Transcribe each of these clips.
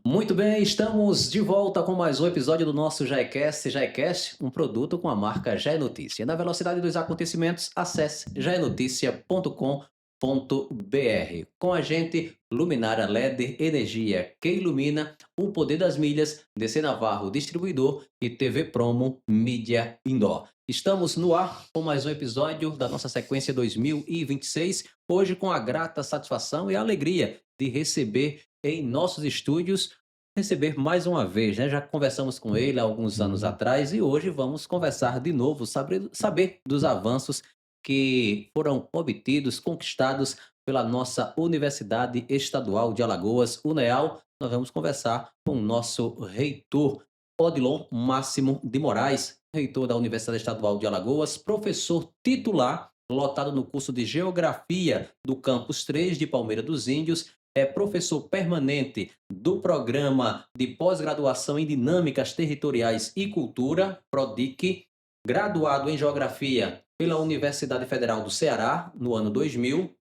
Muito bem, estamos de volta com mais um episódio do nosso JaeCast, um produto com a marca Jae Notícia. Na velocidade dos acontecimentos, acesse jaenoticia.com.br. Com a gente, Luminária LED, energia que ilumina, o poder das milhas, DC Navarro Distribuidor e TV Promo Mídia Indoor. Estamos no ar com mais um episódio da nossa sequência 2026, hoje com a grata satisfação e alegria de receber em nossos estúdios, receber mais uma vez, né? Já conversamos com ele há alguns anos Uhum. atrás e hoje vamos conversar de novo, saber dos avanços que foram obtidos, conquistados pela nossa Universidade Estadual de Alagoas, UNEAL. Nós vamos conversar com o nosso reitor, Odilon Máximo de Moraes, reitor da Universidade Estadual de Alagoas, professor titular, lotado no curso de Geografia do Campus 3 de Palmeira dos Índios, é professor permanente do Programa de Pós-Graduação em Dinâmicas Territoriais e Cultura, PRODIC, graduado em Geografia pela Universidade Federal do Ceará, no ano 2000,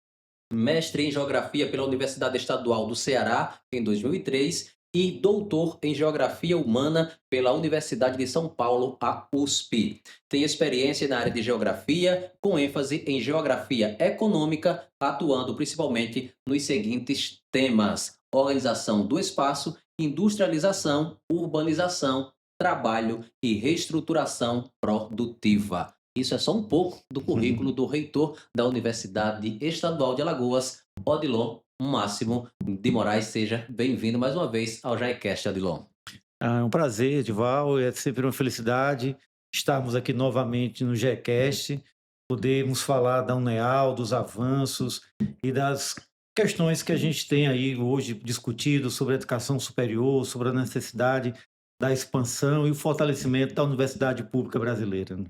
mestre em Geografia pela Universidade Estadual do Ceará, em 2003, e doutor em Geografia Humana pela Universidade de São Paulo, a USP. Tem experiência na área de Geografia, com ênfase em Geografia Econômica, atuando principalmente nos seguintes temas: organização do espaço, industrialização, urbanização, trabalho e reestruturação produtiva. Isso é só um pouco do currículo do reitor da Universidade Estadual de Alagoas, Odilon Máximo de Moraes. Seja bem-vindo mais uma vez ao JaeCast, Odilon. É um prazer, Edival, é sempre uma felicidade estarmos aqui novamente no GECast, podermos falar da UNEAL, dos avanços e das questões que a gente tem aí hoje discutido sobre a educação superior, sobre a necessidade da expansão e o fortalecimento da universidade pública brasileira, né?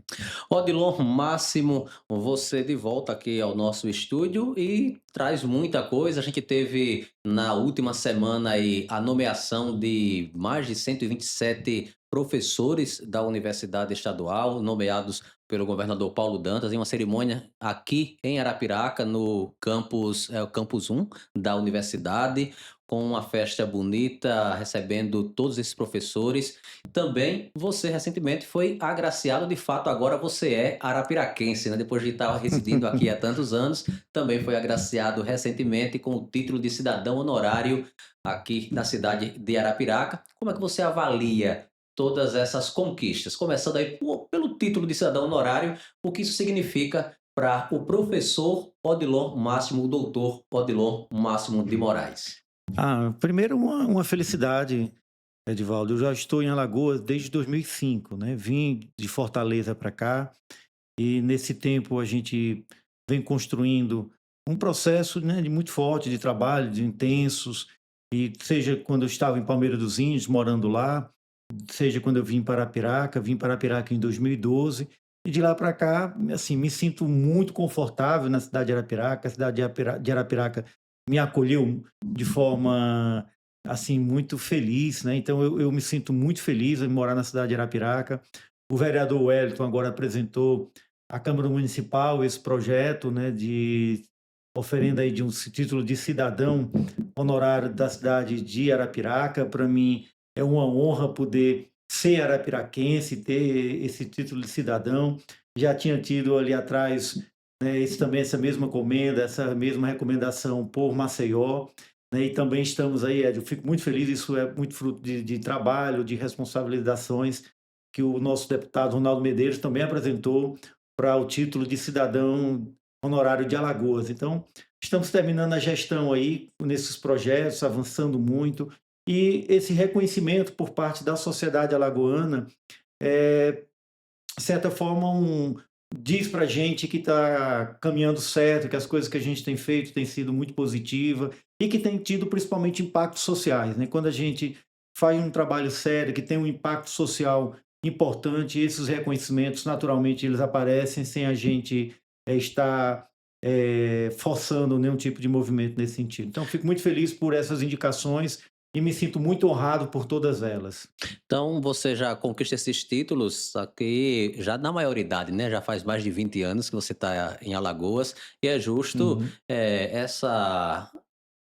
Odilon Máximo, você de volta aqui ao nosso estúdio e traz muita coisa. A gente teve na última semana aí a nomeação de mais de 127 professores da Universidade Estadual, nomeados pelo governador Paulo Dantas, em uma cerimônia aqui em Arapiraca, no campus, o campus 1 da universidade, com uma festa bonita, recebendo todos esses professores. Também você recentemente foi agraciado, de fato, agora você é arapiraquense, né? Depois de estar residindo aqui há tantos anos, também foi agraciado recentemente com o título de cidadão honorário aqui na cidade de Arapiraca. Como é que você avalia todas essas conquistas? Começando aí pelo título de cidadão honorário, o que isso significa para o professor Odilon Máximo, o doutor Odilon Máximo de Moraes? Primeiro uma felicidade, Edivaldo. Eu já estou em Alagoas desde 2005, né? Vim de Fortaleza para cá e nesse tempo a gente vem construindo um processo, né, de muito forte de trabalho, de intensos, e seja quando eu estava em Palmeira dos Índios, morando lá, seja quando eu vim para Arapiraca em 2012, e de lá para cá, assim, me sinto muito confortável na cidade de Arapiraca. A cidade de Arapiraca me acolheu de forma, assim, muito feliz, né? Então eu me sinto muito feliz em morar na cidade de Arapiraca. O vereador Wellington agora apresentou à Câmara Municipal esse projeto, né, de oferenda aí de um título de cidadão honorário da cidade de Arapiraca. Para mim é uma honra poder ser arapiraquense, ter esse título de cidadão. Já tinha tido ali atrás, né, essa mesma comenda, essa mesma recomendação por Maceió, né, e também estamos aí, Ed, eu fico muito feliz, isso é muito fruto de trabalho, de responsabilizações, que o nosso deputado Ronaldo Medeiros também apresentou para o título de cidadão honorário de Alagoas. Então, estamos terminando a gestão aí nesses projetos, avançando muito, e esse reconhecimento por parte da sociedade alagoana, é, de certa forma, diz para a gente que está caminhando certo, que as coisas que a gente tem feito têm sido muito positivas e que tem tido principalmente impactos sociais, né? Quando a gente faz um trabalho sério, que tem um impacto social importante, esses reconhecimentos, naturalmente, eles aparecem sem a gente estar forçando nenhum tipo de movimento nesse sentido. Então, fico muito feliz por essas indicações e me sinto muito honrado por todas elas. Então você já conquista esses títulos aqui já na maioridade, né? Já faz mais de 20 anos que você está em Alagoas e é justo Uhum.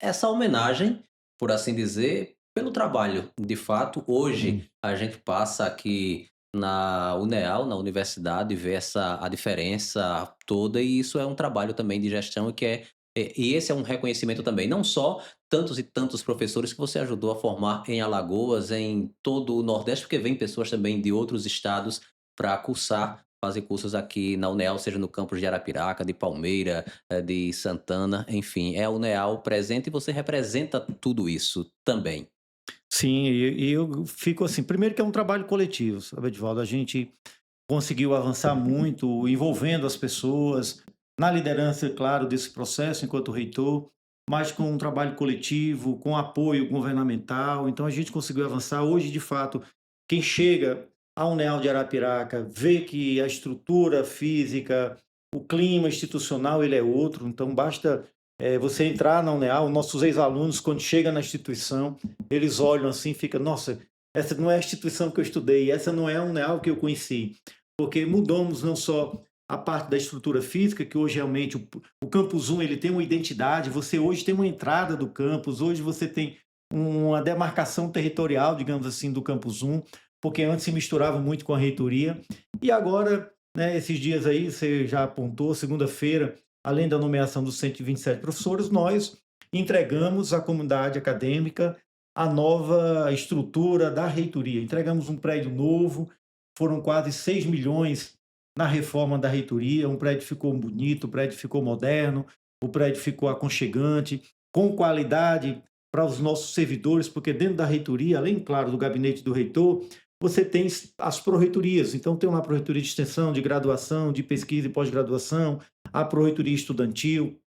essa homenagem, por assim dizer, Pelo trabalho, de fato, hoje Sim. a gente passa aqui na UNEAL, na universidade, vê a diferença toda, e isso é um trabalho também de gestão e esse é um reconhecimento também, não só tantos e tantos professores que você ajudou a formar em Alagoas, em todo o Nordeste, porque vem pessoas também de outros estados para cursar, fazer cursos aqui na UNEAL, seja no campus de Arapiraca, de Palmeira, de Santana, enfim, é a UNEAL presente e você representa tudo isso também. Sim, e eu fico assim, primeiro que é um trabalho coletivo, sabe, Edvaldo? A gente conseguiu avançar muito envolvendo as pessoas, na liderança, claro, desse processo enquanto reitor, mas com um trabalho coletivo, com apoio governamental. Então a gente conseguiu avançar. Hoje, de fato, quem chega à Uneal de Arapiraca vê que a estrutura física, o clima institucional, ele é outro. Então basta você entrar na Uneal, nossos ex-alunos, quando chegam na instituição, eles olham assim, fica, nossa, essa não é a instituição que eu estudei, essa não é a Uneal que eu conheci, porque mudamos não só a parte da estrutura física, que hoje realmente o Campus 1 ele tem uma identidade, você hoje tem uma entrada do campus, hoje você tem uma demarcação territorial, digamos assim, do Campus 1, porque antes se misturava muito com a reitoria, e agora, né, esses dias aí, você já apontou, segunda-feira, além da nomeação dos 127 professores, nós entregamos à comunidade acadêmica a nova estrutura da reitoria. Entregamos um prédio novo, foram quase 6 milhões na reforma da reitoria, um prédio ficou bonito, o prédio ficou moderno, o prédio ficou aconchegante, com qualidade para os nossos servidores, porque dentro da reitoria, além, claro, do gabinete do reitor, você tem as pró-reitorias. Então, tem uma pró-reitoria de extensão, de graduação, de pesquisa e pós-graduação, a pró-reitoria estudantil,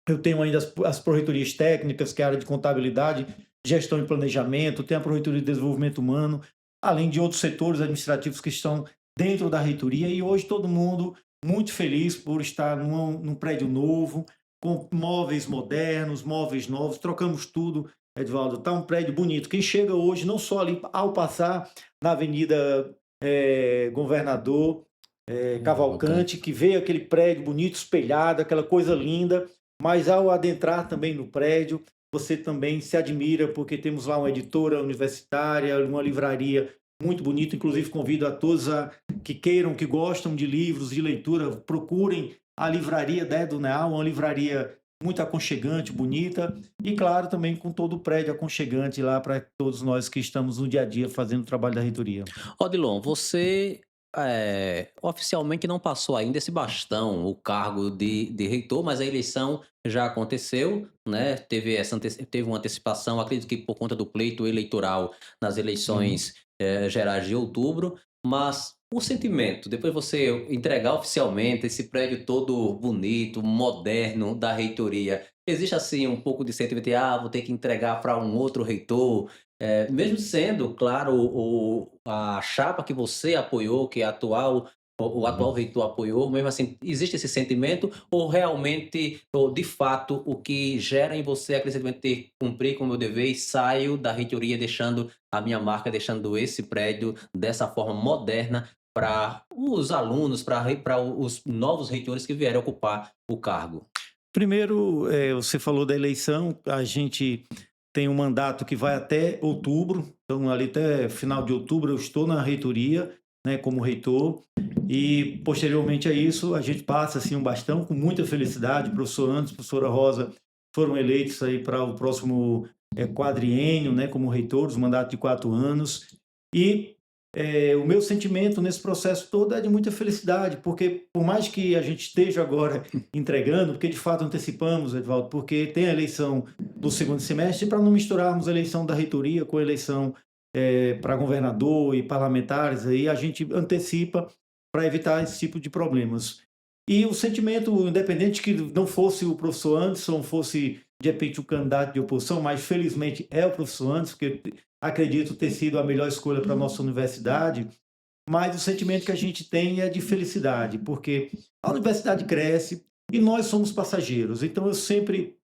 eu tenho ainda as pró-reitorias técnicas, que é a área de contabilidade, gestão e planejamento, tem a pró-reitoria de desenvolvimento humano, além de outros setores administrativos que estão dentro da reitoria, e hoje todo mundo muito feliz por estar num prédio novo, com móveis modernos, móveis novos, trocamos tudo, Edvaldo, está um prédio bonito. Quem chega hoje, não só ali ao passar na Avenida Governador Cavalcante. Cavalcante, que vê aquele prédio bonito, espelhado, aquela coisa linda, mas ao adentrar também no prédio, você também se admira, porque temos lá uma editora universitária, uma livraria muito bonita. Inclusive, convido a todos que queiram, que gostam de livros, de leitura, procurem a livraria da Eduneal, uma livraria muito aconchegante, bonita, e claro, também com todo o prédio aconchegante lá para todos nós que estamos no dia a dia fazendo o trabalho da reitoria. Odilon, você, oficialmente não passou ainda esse bastão, o cargo de reitor, mas a eleição já aconteceu, né, teve uma antecipação, acredito que por conta do pleito eleitoral nas Sim. eleições, gerais de outubro, mas o sentimento, depois você entregar oficialmente esse prédio todo bonito, moderno da reitoria, existe, assim, um pouco de sentimento de: "Ah, vou ter que entregar para um outro reitor", mesmo sendo, claro, a chapa que você apoiou, que é a atual o atual reitor apoiou, mesmo assim, existe esse sentimento ou realmente, ou de fato, o que gera em você aquele sentimento de cumprir com o meu dever e saio da reitoria deixando a minha marca, deixando esse prédio dessa forma moderna para os alunos, para os novos reitores que vierem ocupar o cargo? Primeiro, você falou da eleição, a gente tem um mandato que vai até outubro, então ali até final de outubro eu estou na reitoria, né, como reitor, e posteriormente a isso a gente passa assim um bastão com muita felicidade. O professor Anderson, a professora Rosa foram eleitos aí para o próximo quadriênio, né, como reitores, mandato de 4 anos, e o meu sentimento nesse processo todo é de muita felicidade, porque por mais que a gente esteja agora entregando, porque de fato antecipamos, Edvaldo, porque tem a eleição do segundo semestre, para não misturarmos a eleição da reitoria com a eleição para governador e parlamentares, aí a gente antecipa para evitar esse tipo de problemas. E o sentimento, independente que não fosse o professor Anderson, fosse de repente o candidato de oposição, mas felizmente é o professor Anderson, porque acredito ter sido a melhor escolha para a nossa universidade, mas o sentimento que a gente tem é de felicidade, porque a universidade cresce e nós somos passageiros. Então eu sempre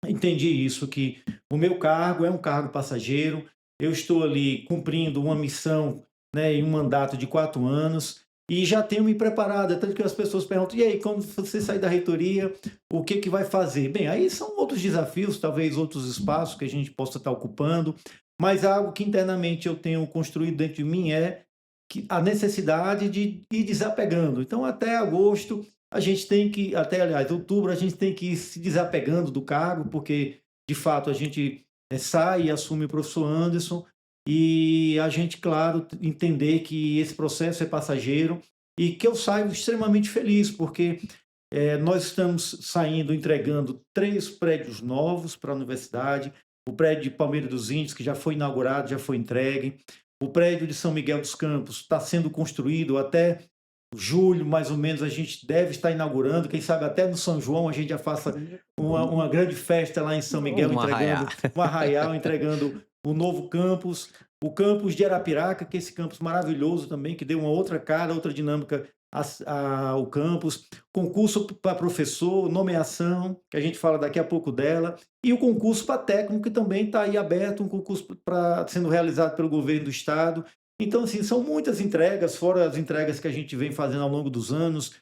entendi isso, que o meu cargo é um cargo passageiro, eu estou ali cumprindo uma missão, né, em um mandato de 4 anos, e já tenho me preparado, é tanto que as pessoas perguntam, e aí, quando você sair da reitoria, o que vai fazer? Bem, aí são outros desafios, talvez outros espaços que a gente possa estar ocupando, mas algo que internamente eu tenho construído dentro de mim é que a necessidade de ir desapegando. Então, até agosto, a gente tem que, até aliás, outubro, a gente tem que ir se desapegando do cargo, porque de fato a gente sai e assume o professor Anderson, e a gente, claro, entender que esse processo é passageiro e que eu saio extremamente feliz, porque nós estamos saindo, entregando 3 prédios novos para a universidade. O prédio de Palmeira dos Índios, que já foi inaugurado, já foi entregue. O prédio de São Miguel dos Campos está sendo construído até julho, mais ou menos, a gente deve estar inaugurando. Quem sabe até no São João a gente já faça uma grande festa lá em São Miguel, Um entregando arraiá. um arraial, entregando o novo campus. O campus de Arapiraca, que é esse campus maravilhoso também, que deu uma outra cara, outra dinâmica ao campus, concurso para professor, nomeação, que a gente fala daqui a pouco dela, e o concurso para técnico, que também está aí aberto, um concurso sendo realizado pelo governo do estado. Então, assim, são muitas entregas, fora as entregas que a gente vem fazendo ao longo dos anos.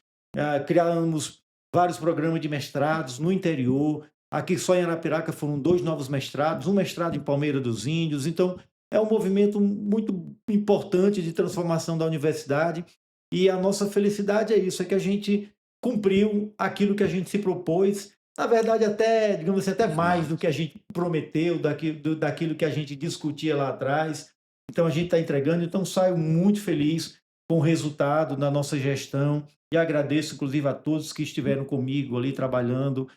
Criamos vários programas de mestrados no interior. Aqui só em Arapiraca foram 2 novos mestrados, um mestrado em Palmeira dos Índios. Então, é um movimento muito importante de transformação da universidade. E a nossa felicidade é isso, é que a gente cumpriu aquilo que a gente se propôs. Na verdade, até, digamos assim, até mais do que a gente prometeu, daquilo que a gente discutia lá atrás. Então, a gente está entregando. Então, saio muito feliz com o resultado da nossa gestão e agradeço, inclusive, a todos que estiveram comigo ali trabalhando,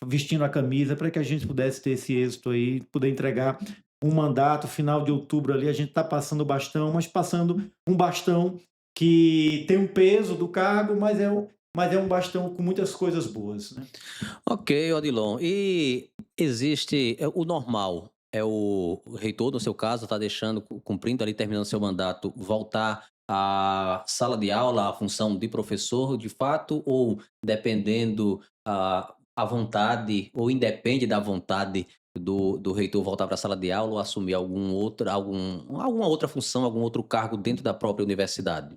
vestindo a camisa, para que a gente pudesse ter esse êxito aí, poder entregar um mandato. Final de outubro ali, a gente está passando o bastão, mas passando um bastão que tem um peso do cargo, mas é um bastão com muitas coisas boas, né? Ok, Odilon. E existe o normal, é o reitor, no seu caso, está deixando, cumprindo ali, terminando seu mandato, voltar à sala de aula, à função de professor, de fato, ou dependendo a vontade, ou independe da vontade do reitor voltar para a sala de aula ou assumir alguma outra função, algum outro cargo dentro da própria universidade?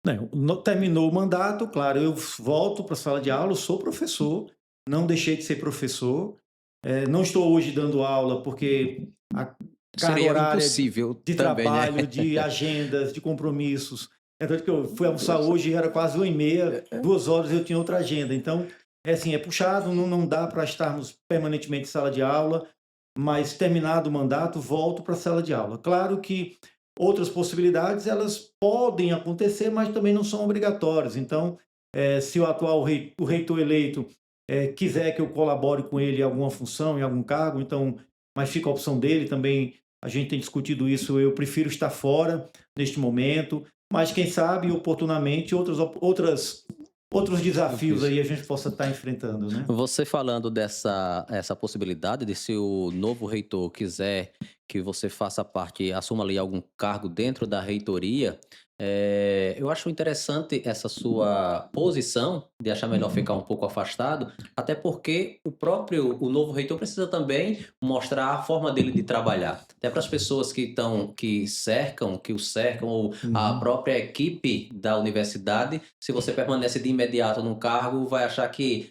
Não, terminou o mandato, claro, eu volto para a sala de aula, eu sou professor, não deixei de ser professor, não estou hoje dando aula porque a carga Seria horária impossível de também, né? trabalho, de agendas, de compromissos. É tanto que eu fui almoçar hoje, era quase 1h30, 2 horas eu tinha outra agenda. Então, é assim, é puxado, não dá para estarmos permanentemente em sala de aula, mas terminado o mandato, volto para a sala de aula. Claro que outras possibilidades, elas podem acontecer, mas também não são obrigatórias. Então, se o atual o reitor eleito quiser que eu colabore com ele em alguma função, em algum cargo, então, mas fica a opção dele também. A gente tem discutido isso. Eu prefiro estar fora neste momento, mas quem sabe oportunamente outros desafios aí a gente possa estar enfrentando, né? Você falando dessa essa possibilidade de se o novo reitor quiser que você faça parte, assuma ali algum cargo dentro da reitoria, eu acho interessante essa sua posição de achar melhor ficar um pouco afastado, até porque o novo reitor precisa também mostrar a forma dele de trabalhar. Até para as pessoas que o cercam, ou a Uhum. própria equipe da universidade, se você permanece de imediato no cargo, vai achar que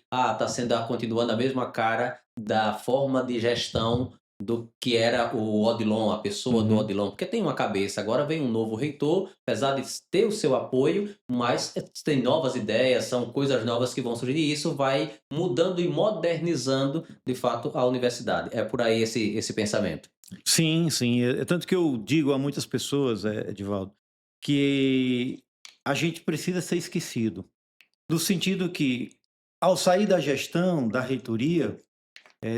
continuando a mesma cara da forma de gestão do que era o Odilon, a pessoa do Uhum. Odilon, porque tem uma cabeça. Agora vem um novo reitor, apesar de ter o seu apoio, mas tem novas ideias, são coisas novas que vão surgir, e isso vai mudando e modernizando, de fato, a universidade. É por aí esse pensamento. Sim, sim. É tanto que eu digo a muitas pessoas, Edivaldo, que a gente precisa ser esquecido. No sentido que, ao sair da gestão, da reitoria,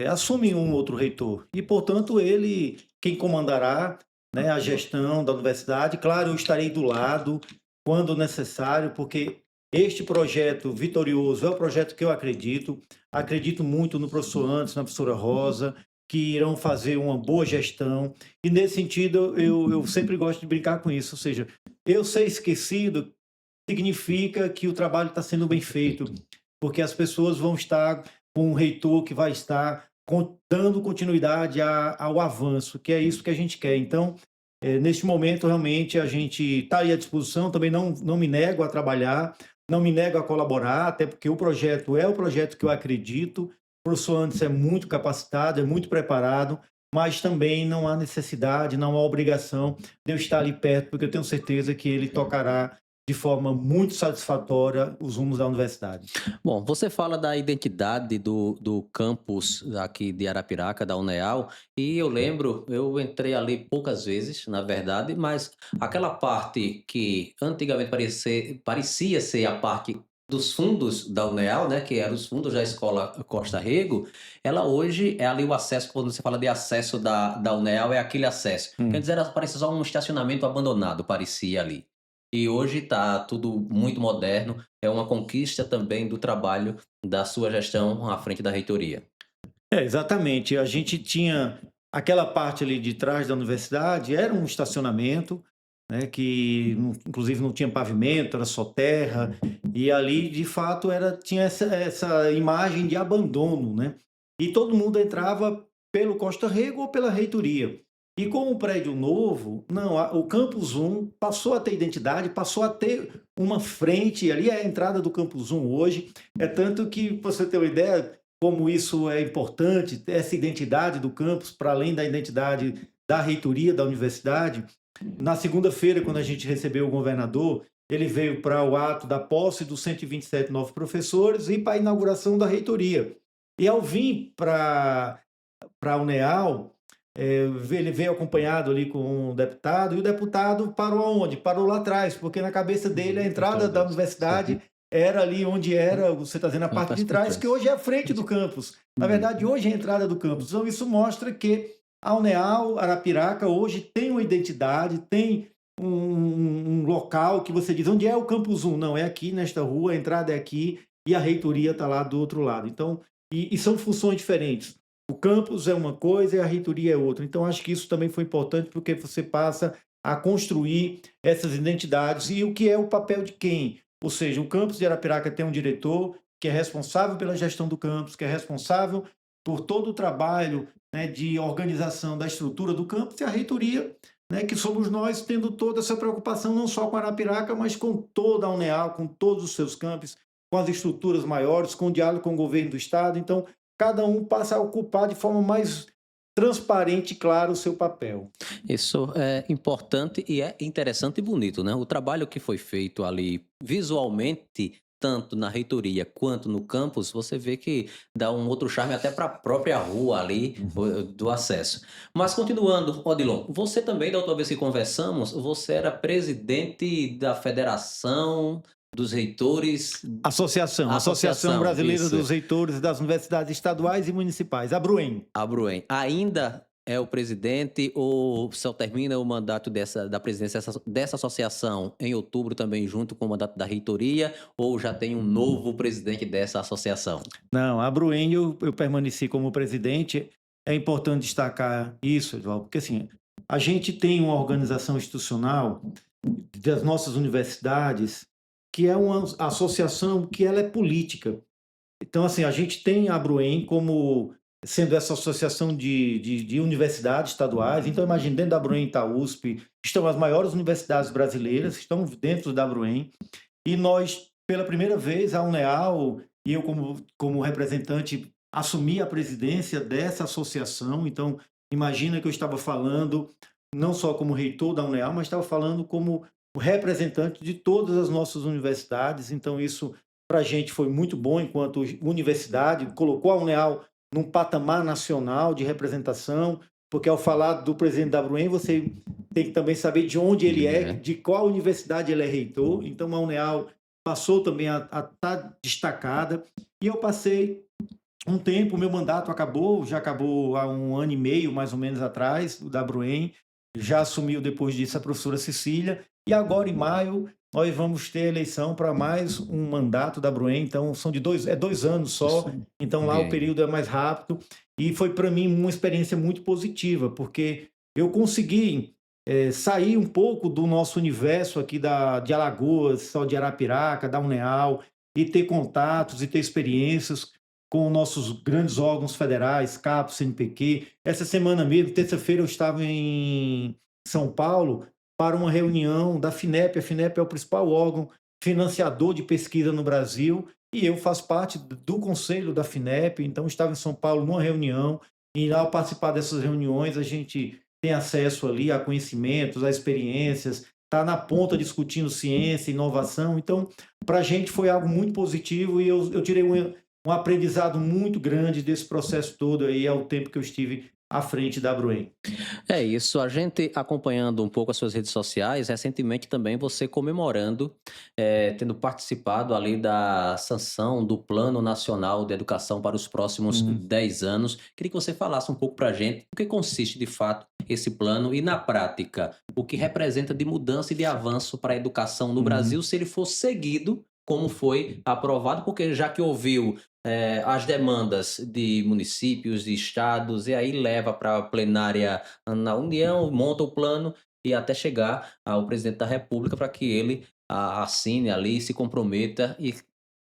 assume um outro reitor. E, portanto, ele, quem comandará, né, a gestão da universidade. Claro, eu estarei do lado quando necessário, porque este projeto vitorioso é o projeto que eu acredito. Acredito muito no professor Anderson, na professora Rosa, que irão fazer uma boa gestão. E, nesse sentido, eu sempre gosto de brincar com isso. Ou seja, eu ser esquecido significa que o trabalho está sendo bem feito, porque as pessoas vão estar com um reitor que vai estar dando continuidade ao avanço, que é isso que a gente quer. Então, neste momento, realmente, a gente está aí à disposição, também não me nego a trabalhar, não me nego a colaborar, até porque o projeto é o projeto que eu acredito. O professor Anderson é muito capacitado, é muito preparado, mas também não há necessidade, não há obrigação de eu estar ali perto, porque eu tenho certeza que ele tocará de forma muito satisfatória os rumos da universidade. Bom, você fala da identidade do campus aqui de Arapiraca, da UNEAL, e eu lembro, eu entrei ali poucas vezes, na verdade, mas aquela parte que antigamente parecia ser a parte dos fundos da UNEAL, né, que eram os fundos da Escola Costa Rego, ela hoje é ali o acesso, quando você fala de acesso da UNEAL, é aquele acesso. Quer Hum. dizer, parece só um estacionamento abandonado, parecia ali. E hoje está tudo muito moderno, é uma conquista também do trabalho da sua gestão à frente da reitoria. É, exatamente. A gente tinha aquela parte ali de trás da universidade, era um estacionamento, né, que inclusive não tinha pavimento, era só terra, e ali de fato tinha essa imagem de abandono, né? E todo mundo entrava pelo Costa Rego ou pela reitoria. E com o prédio novo, não, o Campus 1 passou a ter identidade, passou a ter uma frente, ali é a entrada do Campus 1 hoje. É tanto que, pra você ter uma ideia, como isso é importante, ter essa identidade do campus, para além da identidade da reitoria da universidade. Na segunda-feira, quando a gente recebeu o governador, ele veio para o ato da posse dos 127 novos professores e para a inauguração da reitoria. E ao vir para a UNEAL, ele veio acompanhado ali com um deputado, e o deputado parou onde? Parou lá atrás, porque na cabeça dele a entrada da Atrás. universidade era ali onde era, você está dizendo, a Na parte de parte de trás, que trás. hoje é a frente do campus. Na verdade, Uhum. hoje é a entrada do campus. Então, isso mostra que a UNEAL, Arapiraca, hoje tem uma identidade, tem um local que você diz, onde é o Campus 1? Não, é aqui nesta rua, a entrada é aqui e a reitoria está lá do outro lado. Então, e são funções diferentes. O campus é uma coisa e a reitoria é outra. Então, acho que isso também foi importante porque você passa a construir essas identidades e o que é o papel de quem? Ou seja, o campus de Arapiraca tem um diretor que é responsável pela gestão do campus, que é responsável por todo o trabalho, né, de organização da estrutura do campus, e a reitoria, né, que somos nós tendo toda essa preocupação não só com Arapiraca, mas com toda a UNEAL, com todos os seus campos, com as estruturas maiores, com o diálogo com o governo do estado. Então, cada um passa a ocupar de forma mais transparente e clara o seu papel. Isso é importante e é interessante e bonito, né? O trabalho que foi feito ali visualmente, tanto na reitoria quanto no campus, você vê que dá um outro charme até para a própria rua ali do acesso. Mas continuando, Odilon, você também, da última vez que conversamos, você era presidente da Federação dos Reitores, Associação Associação, Brasileira isso. dos Reitores das Universidades Estaduais e Municipais, a Bruen. A Bruen ainda é o presidente ou só termina o mandato da presidência dessa associação em outubro também junto com o mandato da reitoria ou já tem um novo presidente dessa associação? Não, a Bruen eu permaneci como presidente. É importante destacar isso, Edvaldo, porque assim, a gente tem uma organização institucional das nossas universidades que é uma associação que ela é política. Então, assim, a gente tem a Bruen como sendo essa associação de universidades estaduais. Então, imagine, dentro da Bruen está a USP, estão as maiores universidades brasileiras, estão dentro da Bruen. E nós, pela primeira vez, a UNEAL e eu como representante assumi a presidência dessa associação. Então, imagina que eu estava falando não só como reitor da UNEAL, mas estava falando como o representante de todas as nossas universidades. Então, isso para a gente foi muito bom enquanto universidade, colocou a UNEAL num patamar nacional de representação, porque ao falar do presidente da Bruen, você tem que também saber de onde ele é, É. de qual universidade ele é reitor. Então, a UNEAL passou também a estar destacada. E eu passei um tempo, meu mandato acabou, já acabou há um ano e meio, mais ou menos, atrás, o da Bruen. Já assumiu depois disso a professora Cecília. E agora, em maio, nós vamos ter eleição para mais um mandato da Bruen. Então, são de 2 anos Isso só. Então, lá o bem. período é mais rápido. E foi, para mim, uma experiência muito positiva, porque eu consegui sair um pouco do nosso universo aqui de Alagoas, só de Arapiraca, da UNEAL, e ter contatos e ter experiências com nossos grandes órgãos federais, CAPES, CNPq. Essa semana mesmo, terça-feira, eu estava em São Paulo para uma reunião da FINEP. A FINEP é o principal órgão financiador de pesquisa no Brasil e eu faço parte do conselho da FINEP. Então, estava em São Paulo numa reunião E ao participar dessas reuniões, a gente tem acesso ali a conhecimentos, a experiências, está na ponta discutindo ciência, inovação. Então, para a gente foi algo muito positivo e eu tirei um aprendizado muito grande desse processo todo aí ao tempo que eu estive à frente da Bruen. É isso, a gente acompanhando um pouco as suas redes sociais, recentemente também você comemorando, tendo participado ali da sanção do Plano Nacional de Educação para os próximos Hum, 10 anos. Queria que você falasse um pouco para a gente o que consiste de fato esse plano e, na prática, o que representa de mudança e de avanço para a educação no uhum, Brasil se ele for seguido como foi aprovado, porque já que ouviu as demandas de municípios, de estados, e aí leva para a plenária na União, monta o plano e até chegar ao presidente da República para que ele assine ali, se comprometa e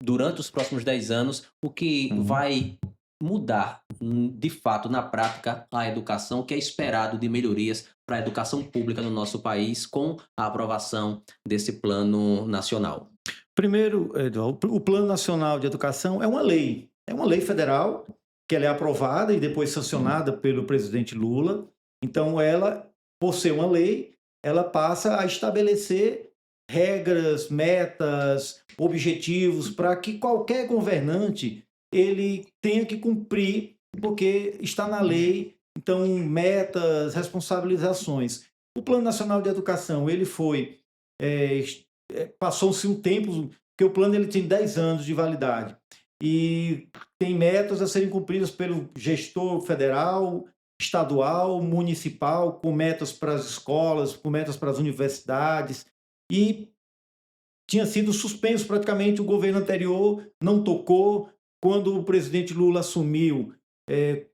durante os próximos 10 anos, o que uhum. vai mudar de fato na prática a educação, o que é esperado de melhorias para a educação pública no nosso país com a aprovação desse plano nacional. Primeiro, Eduardo, o Plano Nacional de Educação é uma lei federal que ela é aprovada e depois sancionada pelo presidente Lula. Então, ela, por ser uma lei, ela passa a estabelecer regras, metas, objetivos para que qualquer governante ele tenha que cumprir, porque está na lei. Então, metas, responsabilizações. O Plano Nacional de Educação, ele foi é, passou-se um tempo, que o plano ele tem 10 anos de validade e tem metas a serem cumpridas pelo gestor federal, estadual, municipal, com metas para as escolas, com metas para as universidades, e tinha sido suspenso praticamente, o governo anterior não tocou. Quando o presidente Lula assumiu,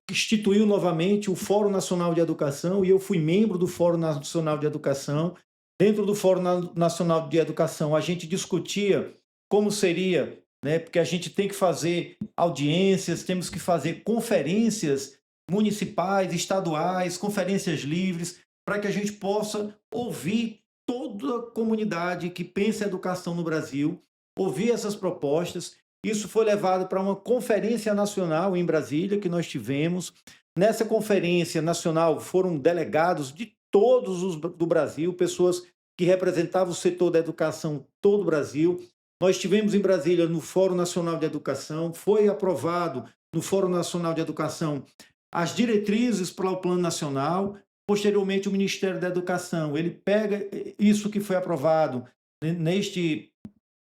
instituiu novamente o Fórum Nacional de Educação, e eu fui membro do Fórum Nacional de Educação. Dentro do Fórum Nacional de Educação, a gente discutia como seria, né, porque a gente tem que fazer audiências, temos que fazer conferências municipais, estaduais, conferências livres, para que a gente possa ouvir toda a comunidade que pensa em educação no Brasil, ouvir essas propostas. Isso foi levado para uma conferência nacional em Brasília, que nós tivemos. Nessa conferência nacional foram delegados de todos os do Brasil, pessoas que representavam o setor da educação todo o Brasil. Nós tivemos em Brasília no Fórum Nacional de Educação, foi aprovado no Fórum Nacional de Educação as diretrizes para o Plano Nacional. Posteriormente, o Ministério da Educação, ele pega isso que foi aprovado nesse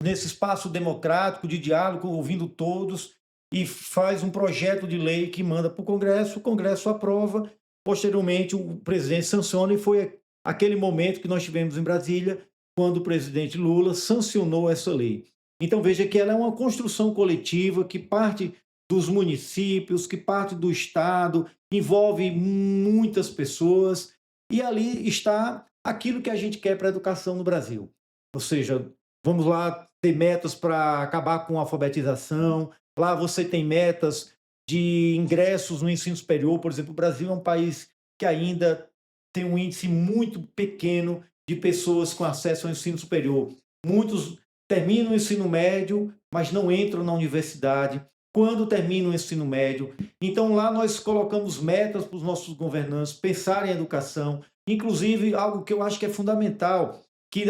espaço democrático de diálogo, ouvindo todos, e faz um projeto de lei que manda para o Congresso aprova, posteriormente o presidente sanciona, e foi aquele momento que nós tivemos em Brasília, quando o presidente Lula sancionou essa lei. Então veja que ela é uma construção coletiva que parte dos municípios, que parte do Estado, envolve muitas pessoas, e ali está aquilo que a gente quer para a educação no Brasil. Ou seja, vamos lá ter metas para acabar com a alfabetização, lá você tem metas de ingressos no ensino superior. Por exemplo, o Brasil é um país que ainda tem um índice muito pequeno de pessoas com acesso ao ensino superior. Muitos terminam o ensino médio, mas não entram na universidade. Quando terminam o ensino médio, então lá nós colocamos metas para os nossos governantes pensarem em educação, inclusive algo que eu acho que é fundamental, que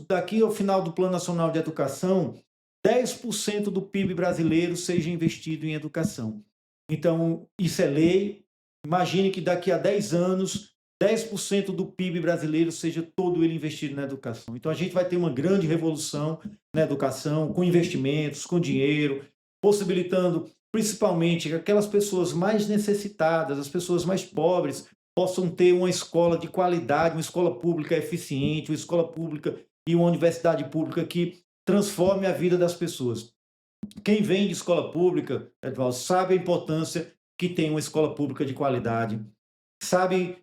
daqui ao final do Plano Nacional de Educação, 10% do PIB brasileiro seja investido em educação. Então, isso é lei. Imagine que daqui a 10 anos, 10% do PIB brasileiro seja todo ele investido na educação. Então, a gente vai ter uma grande revolução na educação, com investimentos, com dinheiro, possibilitando principalmente que aquelas pessoas mais necessitadas, as pessoas mais pobres, possam ter uma escola de qualidade, uma escola pública eficiente, uma escola pública e uma universidade pública que transforme a vida das pessoas. Quem vem de escola pública, Edvaldo, sabe a importância que tem uma escola pública de qualidade, sabe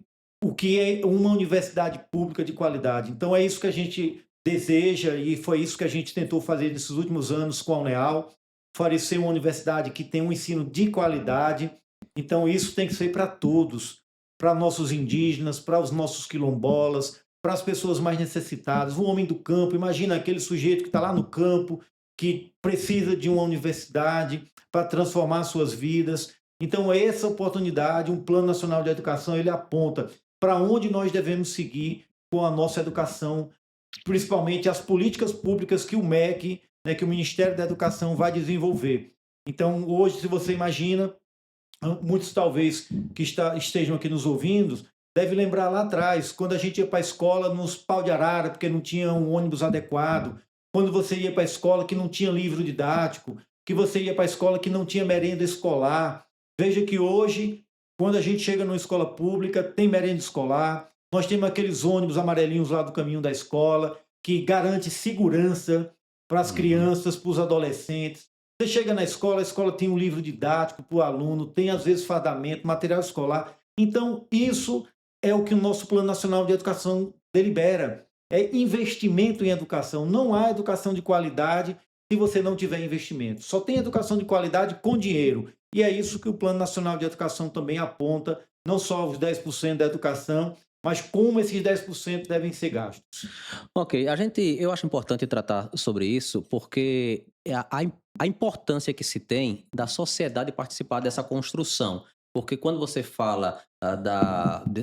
o que é uma universidade pública de qualidade. Então é isso que a gente deseja, e foi isso que a gente tentou fazer nesses últimos anos com a UNEAL, oferecer uma universidade que tem um ensino de qualidade. Então isso tem que ser para todos, para nossos indígenas, para os nossos quilombolas, para as pessoas mais necessitadas, o homem do campo. Imagina aquele sujeito que está lá no campo, que precisa de uma universidade para transformar suas vidas. Então, essa oportunidade, um Plano Nacional de Educação, ele aponta para onde nós devemos seguir com a nossa educação, principalmente as políticas públicas que o MEC, né, que o Ministério da Educação vai desenvolver. Então, hoje, se você imagina, muitos talvez que estejam aqui nos ouvindo, devem lembrar lá atrás, quando a gente ia para a escola nos pau de arara, porque não tinha um ônibus adequado, quando você ia para a escola que não tinha livro didático, que você ia para a escola que não tinha merenda escolar. Veja que hoje, quando a gente chega numa escola pública, tem merenda escolar, nós temos aqueles ônibus amarelinhos lá do caminho da escola, que garante segurança para as Uhum. crianças, para os adolescentes. Você chega na escola, a escola tem um livro didático para o aluno, tem às vezes fardamento, material escolar. Então, isso é o que o nosso Plano Nacional de Educação delibera. É investimento em educação. Não há educação de qualidade se você não tiver investimento. Só tem educação de qualidade com dinheiro. E é isso que o Plano Nacional de Educação também aponta, não só os 10% da educação, mas como esses 10% devem ser gastos. Ok, eu acho importante tratar sobre isso, porque a importância que se tem da sociedade participar dessa construção. Porque quando você fala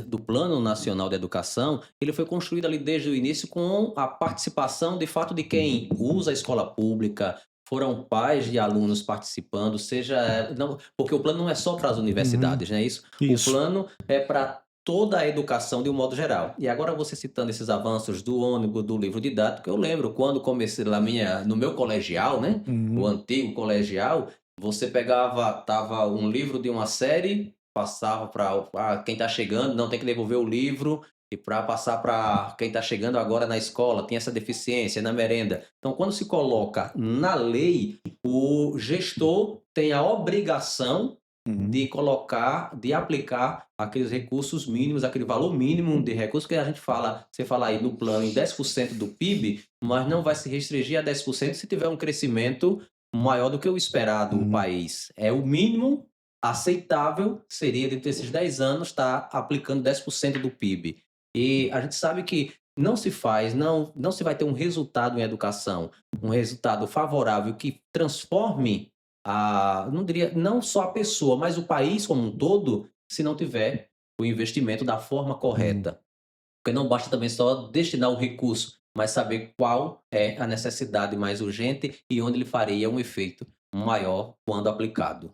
do Plano Nacional de Educação, ele foi construído ali desde o início com a participação, de fato, de quem usa a escola pública, foram pais de alunos participando, seja. Não, porque o plano não é só para as Uhum, universidades, não é isso? O isso. plano é para toda a educação de um modo geral. E agora você citando esses avanços do ônibus, do livro didático, eu lembro quando comecei no meu colegial, né? O Uhum, antigo colegial, você pegava, tava um livro de uma série, passava para quem está chegando, não tem que devolver o livro, e para passar para quem está chegando agora na escola, tem essa deficiência na merenda. Então, quando se coloca na lei, o gestor tem a obrigação de uhum, colocar, de aplicar aqueles recursos mínimos, aquele valor mínimo de recursos que a gente fala, você fala aí no plano em 10% do PIB, mas não vai se restringir a 10% se tiver um crescimento maior do que o esperado o uhum, país. É o mínimo aceitável, seria dentro desses 10 anos estar aplicando 10% do PIB. E a gente sabe que não se faz, não se vai ter um resultado em educação, um resultado favorável que transforme não diria, não só a pessoa, mas o país como um todo, se não tiver o investimento da forma uhum. correta. Porque não basta também só destinar o recurso, mas saber qual é a necessidade mais urgente e onde ele faria um efeito maior quando aplicado.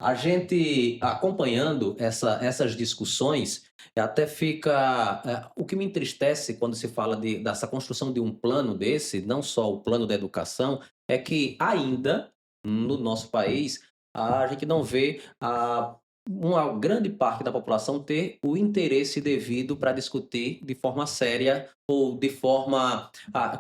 A gente acompanhando essas discussões, até fica. O que me entristece quando se fala dessa construção de um plano desse, não só o plano da educação, é que ainda no nosso país a gente não vê uma grande parte da população ter o interesse devido para discutir de forma séria ou de forma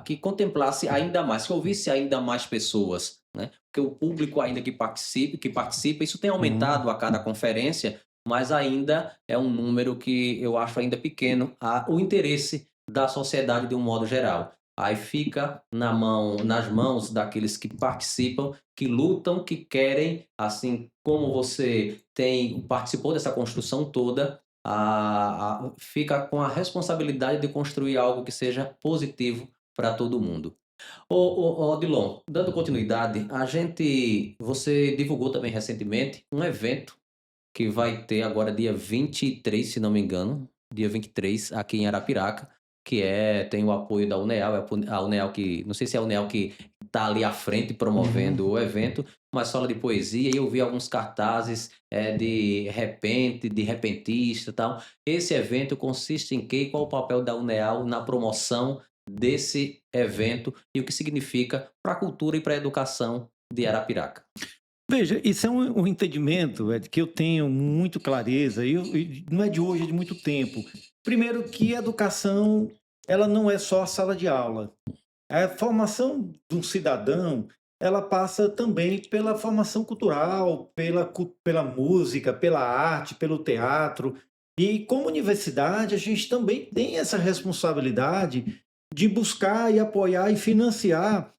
que contemplasse ainda mais, que ouvisse ainda mais pessoas, né? Porque o público ainda que participa, isso tem Uhum. aumentado a cada conferência, mas ainda é um número que eu acho ainda pequeno, o interesse da sociedade de um modo geral. Aí fica nas mãos daqueles que participam, que lutam, que querem, assim como você participou dessa construção toda, fica com a responsabilidade de construir algo que seja positivo para todo mundo. Ô Odilon, dando continuidade, você divulgou também recentemente um evento que vai ter agora dia 23, se não me engano, dia 23 aqui em Arapiraca, tem o apoio da UNEAL, a UNEAL que, não sei se é a UNEAL que está ali à frente promovendo Uhum. o evento, mas fala de poesia e eu vi alguns cartazes de repente, de repentista e tal. Esse evento consiste em quê? E qual o papel da UNEAL na promoção desse evento e o que significa para a cultura e para a educação de Arapiraca? Veja, isso é um entendimento que eu tenho muito clareza, e não é de hoje, é de muito tempo. Primeiro que a educação, ela não é só a sala de aula. A formação de um cidadão, ela passa também pela formação cultural, pela música, pela arte, pelo teatro. E como universidade, a gente também tem essa responsabilidade de buscar e apoiar e financiar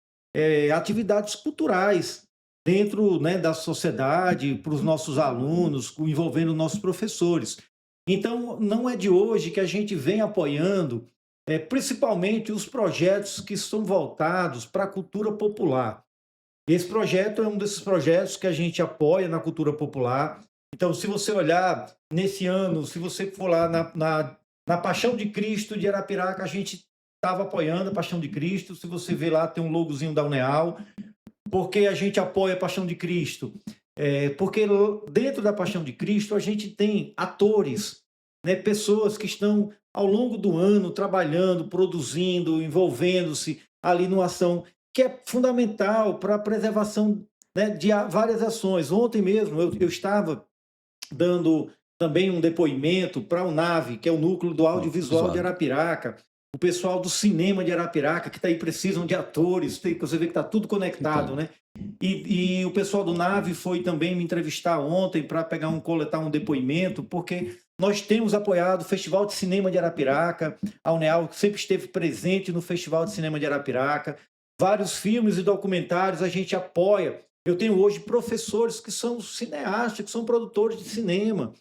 atividades culturais dentro, né, da sociedade, para os nossos alunos, envolvendo nossos professores. Então, não é de hoje que a gente vem apoiando principalmente os projetos que são voltados para a cultura popular. Esse projeto é um desses projetos que a gente apoia na cultura popular. Então, se você olhar nesse ano, se você for lá na Paixão de Cristo de Arapiraca, a gente estava apoiando a Paixão de Cristo. Se você ver lá, tem um logozinho da Uneal. Por que a gente apoia a Paixão de Cristo? Porque dentro da Paixão de Cristo a gente tem atores, né, pessoas que estão ao longo do ano trabalhando, produzindo, envolvendo-se ali numa ação que é fundamental para a preservação, né, de várias ações. Ontem mesmo eu estava dando também um depoimento para o NAVE, que é o Núcleo do Audiovisual de Visual. Arapiraca, o pessoal do cinema de Arapiraca, que está aí, precisam de atores, você vê que está tudo conectado, Então, né? E o pessoal do NAVE foi também me entrevistar ontem para coletar um depoimento, porque nós temos apoiado o Festival de Cinema de Arapiraca, a Uneal sempre esteve presente no Festival de Cinema de Arapiraca, vários filmes e documentários a gente apoia. Eu tenho hoje professores que são cineastas, que são produtores de cinema,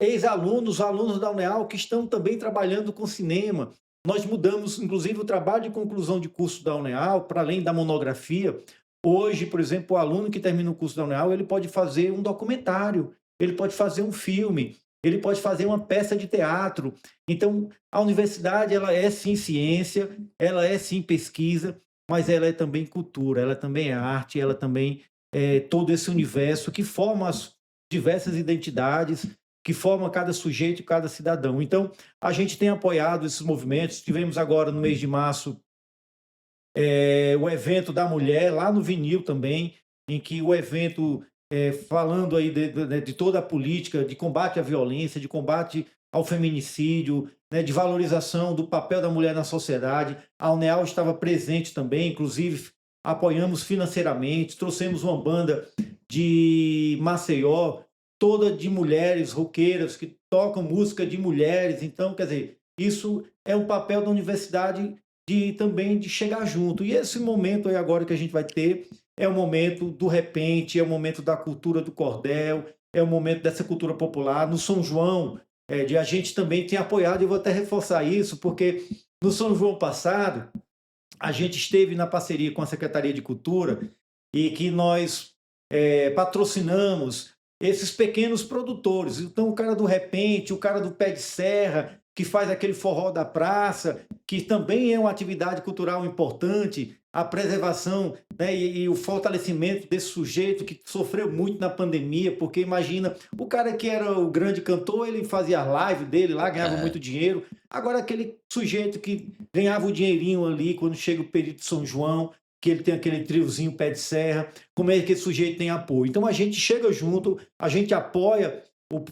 ex-alunos, alunos da Uneal que estão também trabalhando com cinema. Nós mudamos, inclusive, o trabalho de conclusão de curso da Uneal, para além da monografia. Hoje, por exemplo, o aluno que termina o curso da Uneal, ele pode fazer um documentário, ele pode fazer um filme, ele pode fazer uma peça de teatro. Então, a universidade, ela é sim ciência, ela é sim pesquisa, mas ela é também cultura, ela também é arte, ela também é todo esse universo que forma as diversas identidades, que forma cada sujeito, cada cidadão. Então, a gente tem apoiado esses movimentos. Tivemos agora, no mês de março, o evento da mulher, lá no Vinil também, em que o evento, falando aí de toda a política de combate à violência, de combate ao feminicídio, né, de valorização do papel da mulher na sociedade. A Uneal estava presente também, inclusive apoiamos financeiramente, trouxemos uma banda de Maceió, toda de mulheres roqueiras que tocam música de mulheres. Então, quer dizer, isso é um papel da universidade também de chegar junto. E esse momento aí agora que a gente vai ter é o momento do repente, é o momento da cultura do cordel, é o momento dessa cultura popular. No São João, de a gente também tem apoiado, e eu vou até reforçar isso, porque no São João passado, a gente esteve na parceria com a Secretaria de Cultura e que nós patrocinamos esses pequenos produtores. Então, o cara do repente, o cara do pé de serra, que faz aquele forró da praça, que também é uma atividade cultural importante, a preservação, né, e o fortalecimento desse sujeito que sofreu muito na pandemia, porque imagina, o cara que era o grande cantor, ele fazia a live dele lá, ganhava é, muito dinheiro. Agora, aquele sujeito que ganhava o dinheirinho ali quando chega o período de São João, que ele tem aquele triozinho pé de serra, como é que esse sujeito tem apoio? Então a gente chega junto, a gente apoia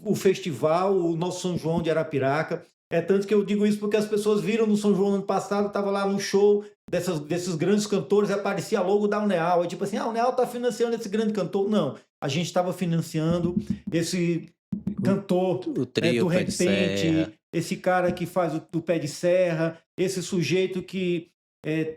o festival, o nosso São João de Arapiraca. É tanto que eu digo isso porque as pessoas viram no São João no ano passado, estava lá no show desses grandes cantores, e aparecia logo da Uneal. É tipo assim, a Uneal está financiando esse grande cantor. Não, a gente estava financiando esse o, cantor, o né, do trio Pé de repente, Serra. esse cara que faz do pé de serra, esse sujeito que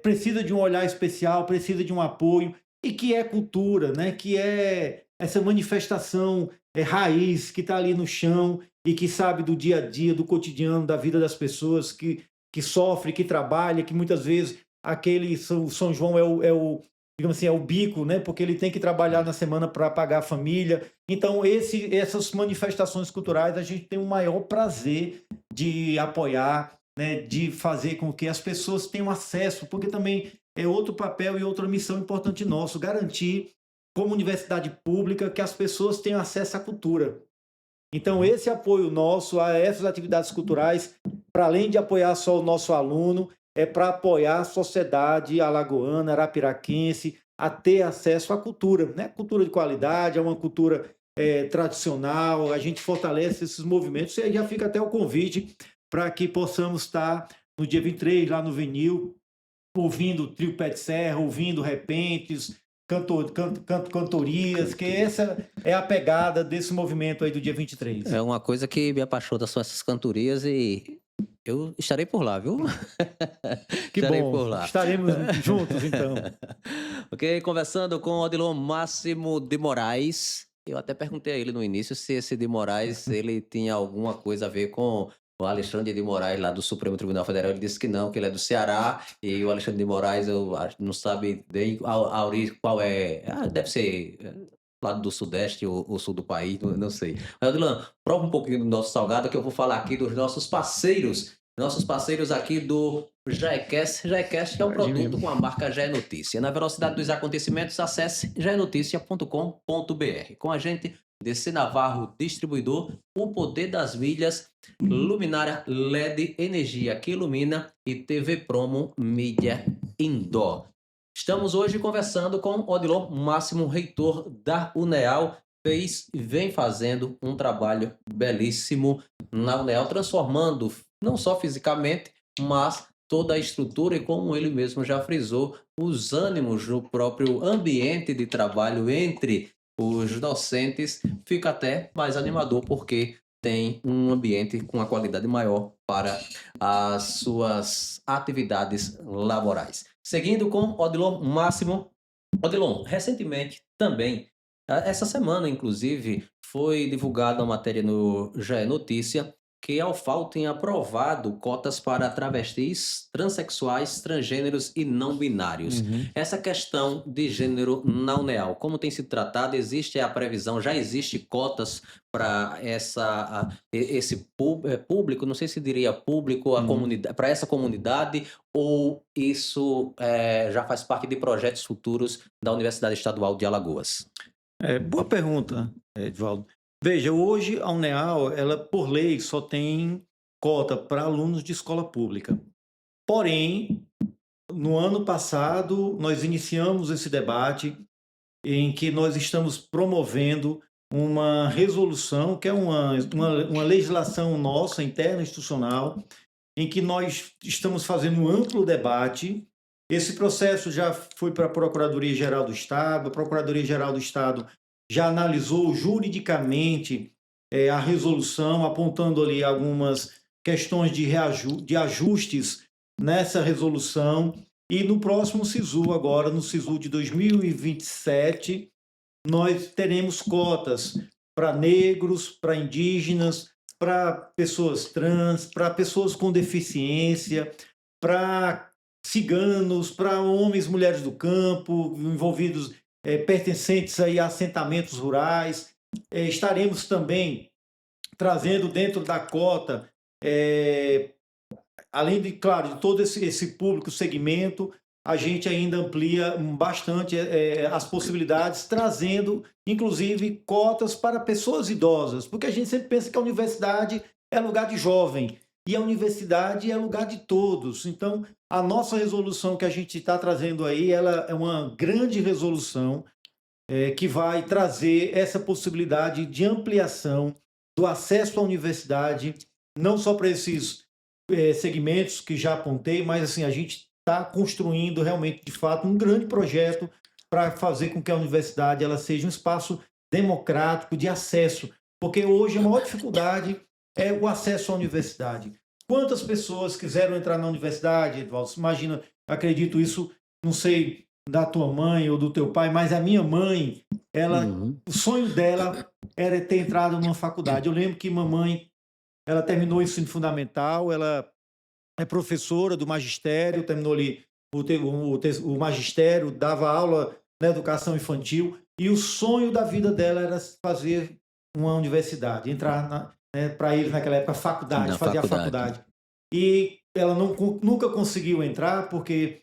precisa de um olhar especial, precisa de um apoio, e que é cultura, né? Que é essa manifestação raiz que está ali no chão e que sabe do dia a dia, do cotidiano, da vida das pessoas, que sofre, que trabalha, que muitas vezes aquele São João digamos assim, é o bico, né? Porque ele tem que trabalhar na semana para pagar a família. Então, essas manifestações culturais a gente tem o maior prazer de apoiar, né, de fazer com que as pessoas tenham acesso, porque também é outro papel e outra missão importante nosso, garantir, como universidade pública, que as pessoas tenham acesso à cultura. Então, esse apoio nosso a essas atividades culturais, para além de apoiar só o nosso aluno, é para apoiar a sociedade alagoana, arapiraquense, a ter acesso à cultura, né? Cultura de qualidade, é uma cultura tradicional, a gente fortalece esses movimentos, e aí já fica até o convite para que possamos estar no dia 23, lá no Vinil, ouvindo o Trio Pé de Serra, ouvindo repentes, cantorias, que essa é a pegada desse movimento aí do dia 23. É uma coisa que me apaixona são essas cantorias e eu estarei por lá, viu? Que Estarei bom, por lá. estaremos juntos então. Ok, conversando com o Odilon Máximo de Moraes. Eu até perguntei a ele no início se esse de Moraes ele tinha alguma coisa a ver com O Alexandre de Moraes, lá do Supremo Tribunal Federal, ele disse que não, que ele é do Ceará, e o Alexandre de Moraes, eu acho, não sabe bem a origem, qual é. Ah, deve ser lado do Sudeste ou Sul do país, não sei. Mas, Odilon, prova um pouquinho do nosso salgado, que eu vou falar aqui dos nossos parceiros aqui do JaeCast. JaeCast, que é um Pode produto mesmo. com a marca Já é Notícia. Na velocidade dos acontecimentos, acesse jaenoticia.com.br. Com a gente, DC Navarro, distribuidor, o poder das milhas, luminária LED, energia que ilumina, e TV Promo Mídia Indoor. Estamos hoje conversando com Odilon Máximo, reitor da UNEAL. Fez e vem fazendo um trabalho belíssimo na UNEAL, transformando não só fisicamente, mas toda a estrutura e, como ele mesmo já frisou, os ânimos no próprio ambiente de trabalho entre os docentes. Fica até mais animador, porque tem um ambiente com uma qualidade maior para as suas atividades laborais. Seguindo com Odilon Máximo. Odilon, recentemente também, essa semana inclusive, foi divulgada uma matéria no Já é Notícia, que a UFAL tem aprovado cotas para travestis, transexuais, transgêneros e não binários. Uhum. Essa questão de gênero na UNEAL, como tem sido tratada? Existe a previsão, já existe cotas para esse público, não sei se diria público, a Uhum. comunidade, para essa comunidade, ou isso já faz parte de projetos futuros da Universidade Estadual de Alagoas? Boa pergunta, Edvaldo. Veja, hoje a UNEAL, ela por lei só tem cota para alunos de escola pública. Porém, no ano passado, nós iniciamos esse debate em que nós estamos promovendo uma resolução, que é uma legislação nossa, interna, institucional, em que nós estamos fazendo um amplo debate. Esse processo já foi para a Procuradoria-Geral do Estado, a Procuradoria-Geral do Estado já analisou juridicamente a resolução, apontando ali algumas questões de ajustes nessa resolução. E no próximo SISU, agora no SISU de 2027, nós teremos cotas para negros, para indígenas, para pessoas trans, para pessoas com deficiência, para ciganos, para homens e mulheres do campo, envolvidos, pertencentes aí a assentamentos rurais. Estaremos também trazendo dentro da cota, além de, claro, de todo esse público segmento, a gente ainda amplia bastante as possibilidades, trazendo, inclusive, cotas para pessoas idosas, porque a gente sempre pensa que a universidade é lugar de jovem, e a universidade é lugar de todos. Então, a nossa resolução que a gente está trazendo aí, ela é uma grande resolução que vai trazer essa possibilidade de ampliação do acesso à universidade, não só para esses segmentos que já apontei, mas assim, a gente está construindo realmente, de fato, um grande projeto para fazer com que a universidade ela seja um espaço democrático de acesso, porque hoje a maior dificuldade é o acesso à universidade. Quantas pessoas quiseram entrar na universidade, Edvaldo? Imagina, acredito isso, não sei da tua mãe ou do teu pai, mas a minha mãe, o sonho dela era ter entrado numa faculdade. Eu lembro que mamãe, ela terminou o ensino fundamental, ela é professora do magistério, terminou ali o magistério, dava aula na educação infantil, e o sonho da vida dela era fazer uma universidade, entrar para eles naquela época, faculdade, fazer a faculdade. E ela nunca conseguiu entrar porque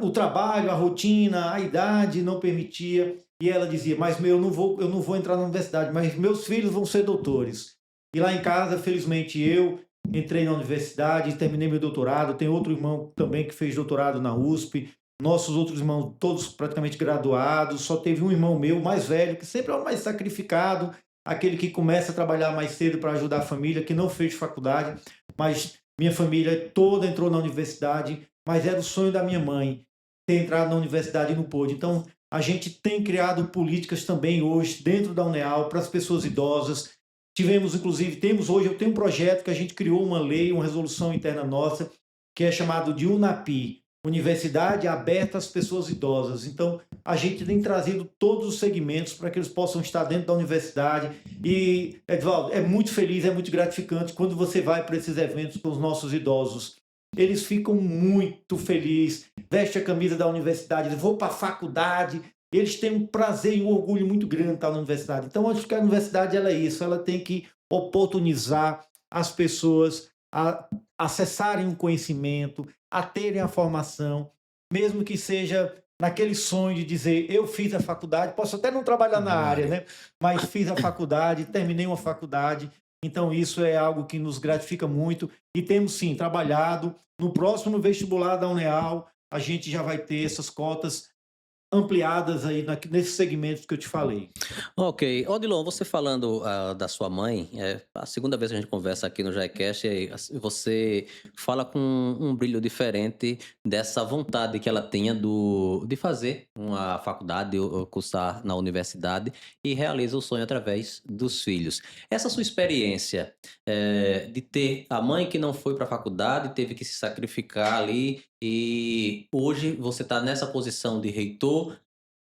o trabalho, a rotina, a idade não permitia. E ela dizia, mas eu não vou entrar na universidade, mas meus filhos vão ser doutores. E lá em casa, felizmente, eu entrei na universidade, terminei meu doutorado. Tem outro irmão também que fez doutorado na USP. Nossos outros irmãos, todos praticamente graduados. Só teve um irmão meu, mais velho, que sempre é o mais sacrificado, aquele que começa a trabalhar mais cedo para ajudar a família, que não fez faculdade, mas minha família toda entrou na universidade, mas era o sonho da minha mãe ter entrado na universidade e não pôde. Então, a gente tem criado políticas também hoje dentro da UNEAL para as pessoas idosas. Eu tenho um projeto que a gente criou uma lei, uma resolução interna nossa, que é chamado de UNAPI, universidade aberta às pessoas idosas. Então, a gente tem trazido todos os segmentos para que eles possam estar dentro da universidade. E, Edvaldo, é muito feliz, é muito gratificante quando você vai para esses eventos com os nossos idosos. Eles ficam muito felizes, veste a camisa da universidade, eles vão para a faculdade, eles têm um prazer e um orgulho muito grande de estar na universidade. Então, acho que a universidade ela é isso, ela tem que oportunizar as pessoas a acessarem o conhecimento, a terem a formação, mesmo que seja naquele sonho de dizer, eu fiz a faculdade, posso até não trabalhar na área, né? Mas fiz a faculdade, terminei uma faculdade, então isso é algo que nos gratifica muito e temos sim trabalhado. No próximo vestibular da Uneal, a gente já vai ter essas cotas ampliadas aí nesses segmentos que eu te falei. Ok. Odilon, você falando da sua mãe, é a segunda vez que a gente conversa aqui no JaeCast, e você fala com um brilho diferente dessa vontade que ela tinha de fazer uma faculdade, ou cursar na universidade, e realiza o sonho através dos filhos. Essa sua experiência de ter a mãe que não foi para a faculdade, teve que se sacrificar ali, e hoje você está nessa posição de reitor,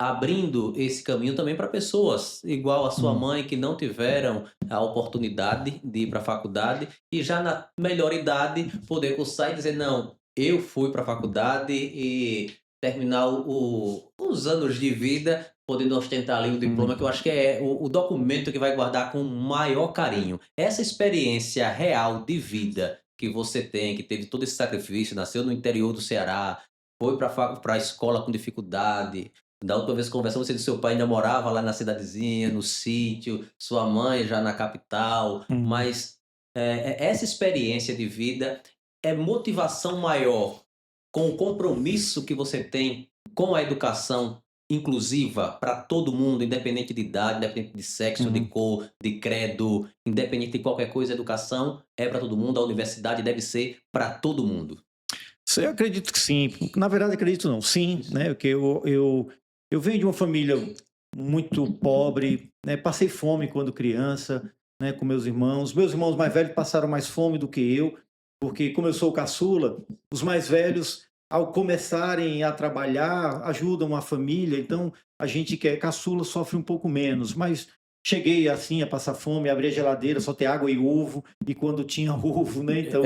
abrindo esse caminho também para pessoas igual a sua Hum. mãe que não tiveram a oportunidade de ir para a faculdade e já na melhor idade poder cursar e dizer não, eu fui para a faculdade e terminar os anos de vida podendo ostentar ali o diploma, que eu acho que é o documento que vai guardar com maior carinho. Essa experiência real de vida que você tem, que teve todo esse sacrifício, nasceu no interior do Ceará, foi para a escola com dificuldade. Da última vez que conversamos, você disse que seu pai ainda morava lá na cidadezinha, no sítio, sua mãe já na capital, Hum. mas essa experiência de vida é motivação maior com o compromisso que você tem com a educação inclusiva para todo mundo, independente de idade, independente de sexo, de Uhum. cor, de credo, independente de qualquer coisa, a educação é para todo mundo, a universidade deve ser para todo mundo. Eu acredito que sim. Na verdade, acredito não. Sim, né? Porque eu venho de uma família muito pobre, né? Passei fome quando criança, né? Com meus irmãos. Meus irmãos mais velhos passaram mais fome do que eu, porque como eu sou o caçula, os mais velhos, ao começarem a trabalhar, ajudam a família. Então, a gente que é caçula sofre um pouco menos. Mas cheguei assim a passar fome, abrir a geladeira, só ter água e ovo. E quando tinha ovo, né? Então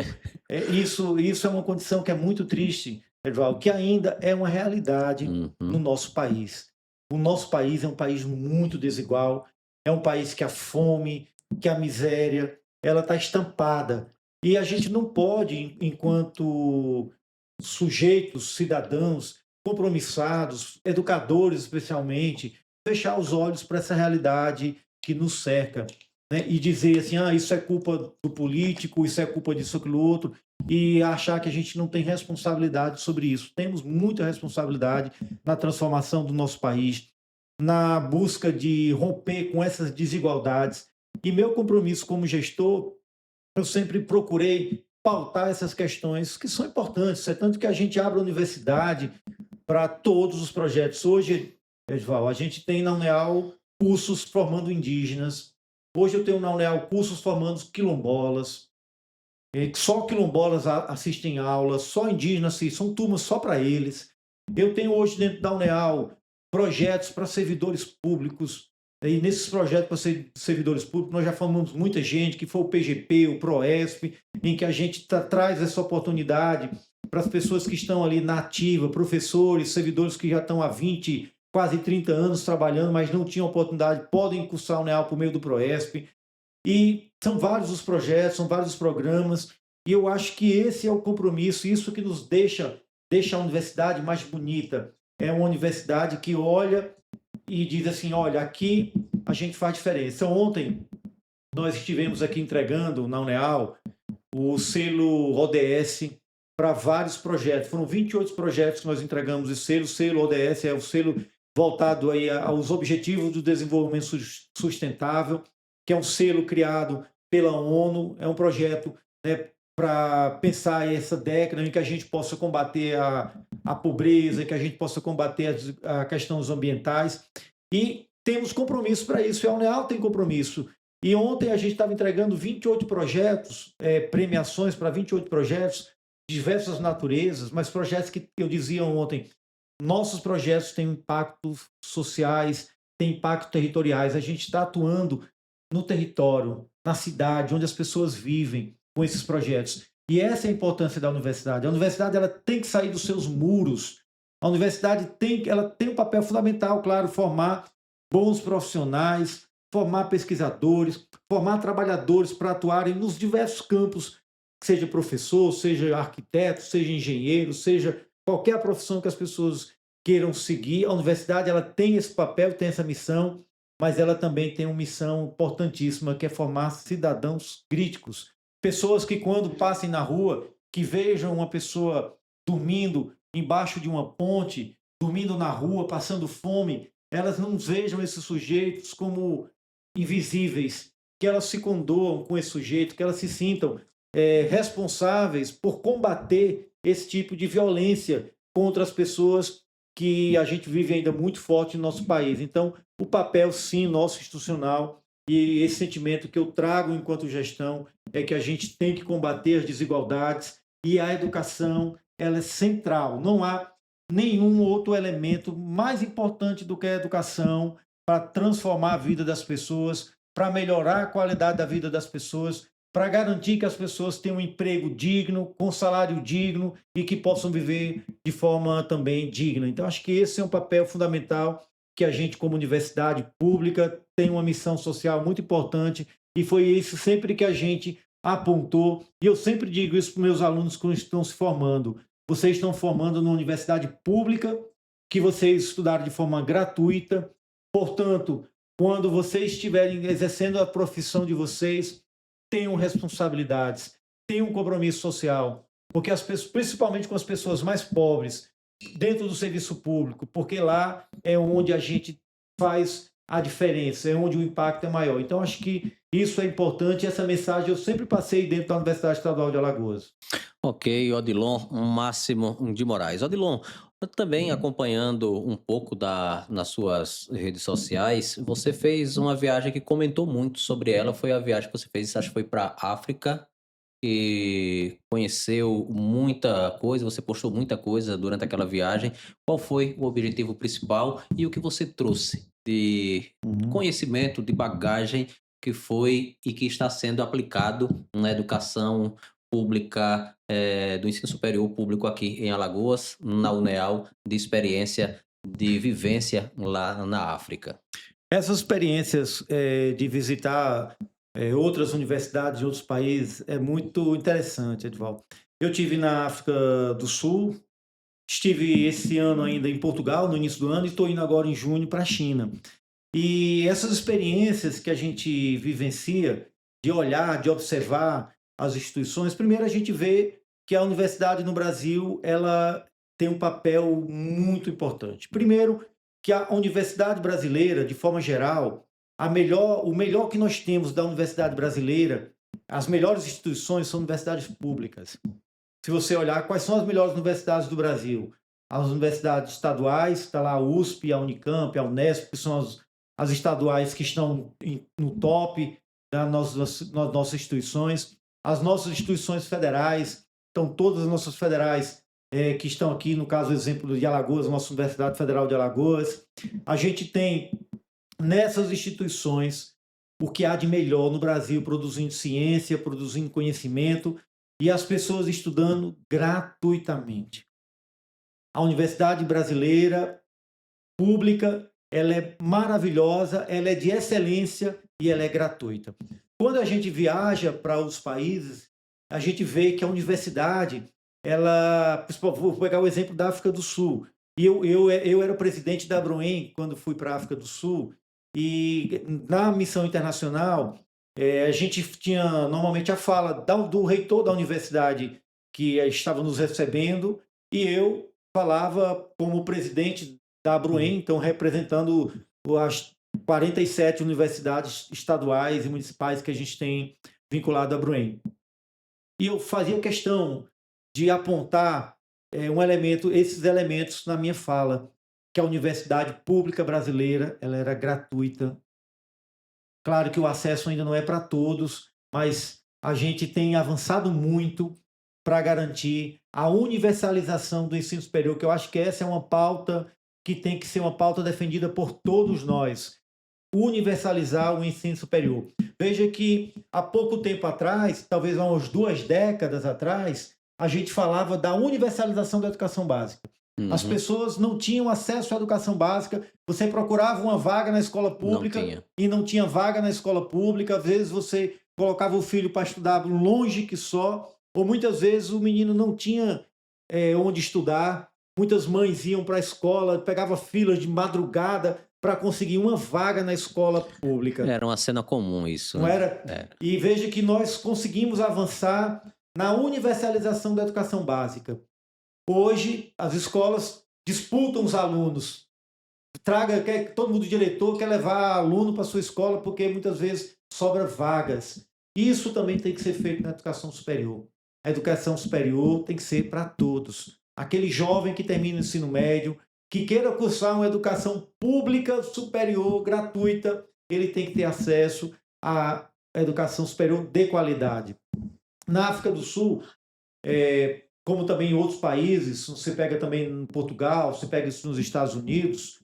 isso é uma condição que é muito triste, Edvaldo, que ainda é uma realidade no Uhum. nosso país. O nosso país é um país muito desigual, é um país que a fome, que a miséria, ela está estampada. E a gente não pode, enquanto sujeitos, cidadãos, compromissados, educadores especialmente, fechar os olhos para essa realidade que nos cerca, né? E dizer assim, isso é culpa do político, isso é culpa disso, aquilo outro, e achar que a gente não tem responsabilidade sobre isso. Temos muita responsabilidade na transformação do nosso país, na busca de romper com essas desigualdades. E meu compromisso como gestor, eu sempre procurei pautar essas questões que são importantes. É tanto que a gente abre a universidade para todos os projetos. Hoje, Edval, a gente tem na UNEAL cursos formando indígenas. Hoje eu tenho na UNEAL cursos formando quilombolas. Só quilombolas assistem aulas, só indígenas assistem, são turmas só para eles. Eu tenho hoje dentro da UNEAL projetos para servidores públicos. E nesses projetos para servidores públicos, nós já formamos muita gente, que foi o PGP, o PROESP, em que a gente traz essa oportunidade para as pessoas que estão ali na ativa, professores, servidores que já estão há 20, quase 30 anos trabalhando, mas não tinham oportunidade, podem cursar o UNEAL por meio do PROESP. E são vários os projetos, são vários os programas, e eu acho que esse é o compromisso, isso que nos deixa a universidade mais bonita. É uma universidade que olha e diz assim, olha, aqui a gente faz diferença. Ontem nós estivemos aqui entregando na UNEAL o selo ODS para vários projetos. Foram 28 projetos que nós entregamos esse selo. O selo ODS é o selo voltado aí aos objetivos do desenvolvimento sustentável, que é um selo criado pela ONU, é um projeto, né, para pensar essa década em que a gente possa combater a pobreza, que a gente possa combater a questões ambientais. E temos compromisso para isso, e a UNEAL tem compromisso. E ontem a gente estava entregando 28 projetos, premiações para 28 projetos, diversas naturezas, mas projetos que eu dizia ontem, nossos projetos têm impactos sociais, têm impactos territoriais. A gente está atuando no território, na cidade, onde as pessoas vivem com esses projetos. E essa é a importância da universidade. A universidade ela tem que sair dos seus muros. A universidade ela tem um papel fundamental, claro, formar bons profissionais, formar pesquisadores, formar trabalhadores para atuarem nos diversos campos, seja professor, seja arquiteto, seja engenheiro, seja qualquer profissão que as pessoas queiram seguir. A universidade ela tem esse papel, tem essa missão, mas ela também tem uma missão importantíssima, que é formar cidadãos críticos. Pessoas que, quando passem na rua, que vejam uma pessoa dormindo embaixo de uma ponte, dormindo na rua, passando fome, elas não vejam esses sujeitos como invisíveis, que elas se condoam com esse sujeito, que elas se sintam responsáveis por combater esse tipo de violência contra as pessoas que a gente vive ainda muito forte no nosso país. Então, o papel, sim, nosso institucional e esse sentimento que eu trago enquanto gestão é que a gente tem que combater as desigualdades e a educação, ela é central. Não há nenhum outro elemento mais importante do que a educação para transformar a vida das pessoas, para melhorar a qualidade da vida das pessoas, para garantir que as pessoas tenham um emprego digno, com salário digno e que possam viver de forma também digna. Então, acho que esse é um papel fundamental que a gente, como universidade pública, tem uma missão social muito importante e foi isso sempre que a gente apontou. E eu sempre digo isso para os meus alunos quando estão se formando. Vocês estão formando numa universidade pública, que vocês estudaram de forma gratuita. Portanto, quando vocês estiverem exercendo a profissão de vocês, tenham responsabilidades, tenham um compromisso social, porque as pessoas, principalmente com as pessoas mais pobres, dentro do serviço público, porque lá é onde a gente faz a diferença, é onde o impacto é maior. Então, acho que isso é importante, essa mensagem eu sempre passei dentro da Universidade Estadual de Alagoas. Ok, Odilon Máximo de Moraes. Odilon, também acompanhando um pouco nas suas redes sociais, você fez uma viagem que comentou muito sobre ela, foi a viagem que você fez, acho que foi para a África, e conheceu muita coisa, você postou muita coisa durante aquela viagem. Qual foi o objetivo principal e o que você trouxe de Uhum. conhecimento, de bagagem que foi e que está sendo aplicado na educação pública, do ensino superior público aqui em Alagoas, na UNEAL, de experiência, de vivência lá na África? Essas experiências de visitar outras universidades de outros países é muito interessante, Edvaldo. Eu tive na África do Sul, estive esse ano ainda em Portugal, no início do ano, e estou indo agora em junho para a China. E essas experiências que a gente vivencia, de olhar, de observar as instituições, primeiro a gente vê que a universidade no Brasil ela tem um papel muito importante. Primeiro, que a universidade brasileira, de forma geral, o melhor que nós temos da universidade brasileira, as melhores instituições são universidades públicas. Se você olhar quais são as melhores universidades do Brasil, as universidades estaduais, está lá a USP, a Unicamp, a Unesp, que são as estaduais que estão no top das nossas instituições, as nossas instituições federais, então todas as nossas federais que estão aqui, no caso, o exemplo de Alagoas, a nossa Universidade Federal de Alagoas. A gente tem nessas instituições o que há de melhor no Brasil, produzindo ciência, produzindo conhecimento e as pessoas estudando gratuitamente. A Universidade Brasileira Pública, ela é maravilhosa, ela é de excelência e ela é gratuita. Quando a gente viaja para os países, a gente vê que a universidade, ela, vou pegar o exemplo da África do Sul. Eu era o presidente da Abroem quando fui para a África do Sul, e na missão internacional, a gente tinha normalmente a fala do reitor da universidade que estava nos recebendo, e eu falava como presidente da Abroem, então representando as 47 universidades estaduais e municipais que a gente tem vinculado à Abroem. E eu fazia questão de apontar esses elementos na minha fala, que a universidade pública brasileira ela era gratuita. Claro que o acesso ainda não é para todos, mas a gente tem avançado muito para garantir a universalização do ensino superior, que eu acho que essa é uma pauta que tem que ser uma pauta defendida por todos nós. Universalizar o ensino superior. Veja que há pouco tempo atrás, talvez há umas 2 décadas atrás, a gente falava da universalização da educação básica. As Uhum. pessoas não tinham acesso à educação básica, você procurava uma vaga na escola Não pública tinha. e não tinha vaga na escola pública, às vezes você colocava o filho para estudar longe que só, ou muitas vezes o menino não tinha onde estudar, muitas mães iam para a escola, pegava filas de madrugada para conseguir uma vaga na escola pública, Era uma cena comum isso, não né? era? Era. E veja que nós conseguimos avançar na universalização da educação básica. Hoje, as escolas disputam os alunos. Todo mundo diretor quer levar aluno para sua escola porque muitas vezes sobra vagas. Isso também tem que ser feito na educação superior. A educação superior tem que ser para todos. Aquele jovem que termina o ensino médio, que queira cursar uma educação pública superior, gratuita, ele tem que ter acesso à educação superior de qualidade. Na África do Sul, como também em outros países, você pega também em Portugal, você pega isso nos Estados Unidos,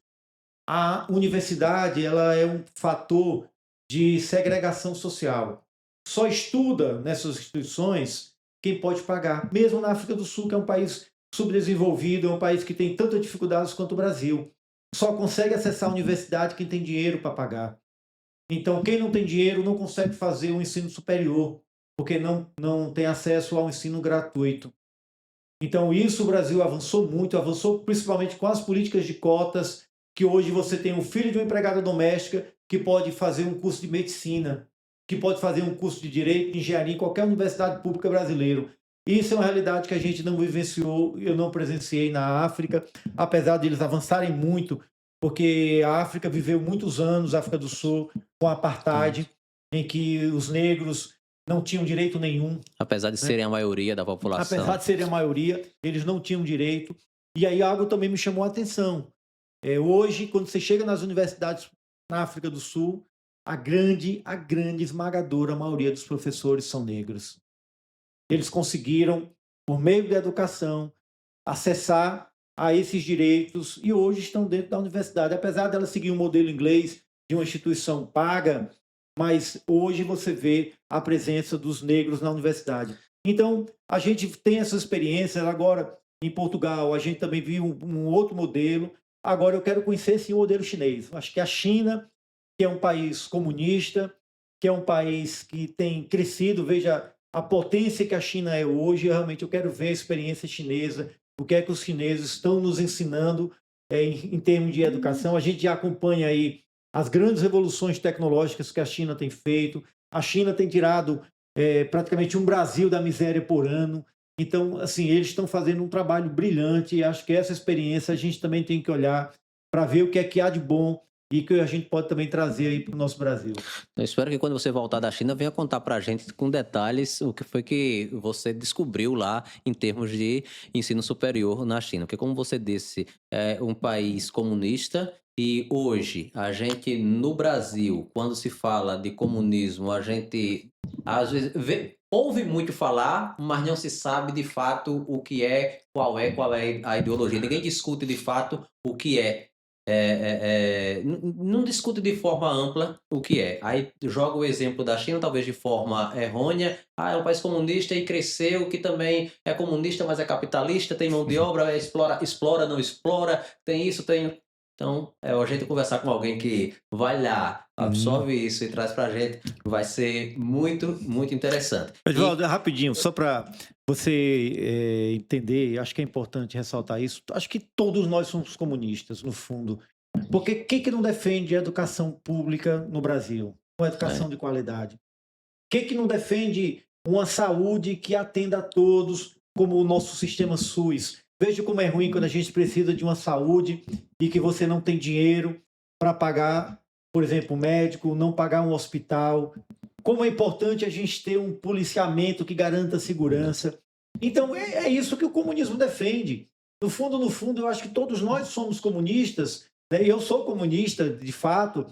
a universidade ela é um fator de segregação social. Só estuda nessas instituições quem pode pagar. Mesmo na África do Sul, que é um país subdesenvolvido, é um país que tem tantas dificuldades quanto o Brasil. Só consegue acessar a universidade quem tem dinheiro para pagar. Então, quem não tem dinheiro não consegue fazer o ensino superior, porque não tem acesso ao ensino gratuito. Então, isso o Brasil avançou muito, avançou principalmente com as políticas de cotas, que hoje você tem um filho de uma empregada doméstica que pode fazer um curso de medicina, que pode fazer um curso de direito, engenharia em qualquer universidade pública brasileira. Isso é uma realidade que a gente não vivenciou, eu não presenciei na África, apesar de eles avançarem muito, porque a África viveu muitos anos, a África do Sul, com a Sim. apartheid, em que os negros não tinham direito nenhum, Apesar de né? serem a maioria da Apesar população. de serem a maioria, eles não tinham direito. E aí algo também me chamou a atenção. Hoje, quando você chega nas universidades na África do Sul, a grande esmagadora maioria dos professores são negros. Eles conseguiram, por meio da educação, acessar a esses direitos e hoje estão dentro da universidade. Apesar dela seguir um modelo inglês de uma instituição paga, mas hoje você vê a presença dos negros na universidade. Então, a gente tem essa experiência. Agora, em Portugal, a gente também viu um outro modelo. Agora, eu quero conhecer esse modelo chinês. Acho que a China, que é um país comunista, que é um país que tem crescido, veja a potência que a China é hoje, realmente eu quero ver a experiência chinesa, o que é que os chineses estão nos ensinando em termos de educação. A gente já acompanha aí as grandes revoluções tecnológicas que a China tem feito. A China tem tirado praticamente um Brasil da miséria por ano. Então, assim, eles estão fazendo um trabalho brilhante e acho que essa experiência a gente também tem que olhar para ver o que é que há de bom e que a gente pode também trazer aí para o nosso Brasil. Eu espero que quando você voltar da China, venha contar pra gente com detalhes o que foi que você descobriu lá em termos de ensino superior na China. Porque, como você disse, é um país comunista e hoje a gente no Brasil, quando se fala de comunismo, a gente às vezes ouve muito falar, mas não se sabe de fato o que é, qual é a ideologia. Ninguém discute de fato o que é. Não discute de forma ampla o que é. Aí joga o exemplo da China, talvez de forma errônea. Ah, é um país comunista e cresceu, que também é comunista, mas é capitalista, tem mão de obra, explora, não explora, tem isso, tem. Então, a gente conversar com alguém que vai lá, Uhum. absorve isso e traz pra gente, vai ser muito, muito interessante. E Edvaldo, rapidinho, só para você entender, acho que é importante ressaltar isso. Acho que todos nós somos comunistas, no fundo. Porque quem que não defende a educação pública no Brasil? Uma é, educação de qualidade? Quem que não defende uma saúde que atenda a todos, como o nosso sistema SUS? Veja como é ruim quando a gente precisa de uma saúde e que você não tem dinheiro para pagar, por exemplo, um médico, não pagar um hospital. Como é importante a gente ter um policiamento que garanta a segurança. Então, é isso que o comunismo defende. No fundo, eu acho que todos nós somos comunistas, né? Eu sou comunista, de fato,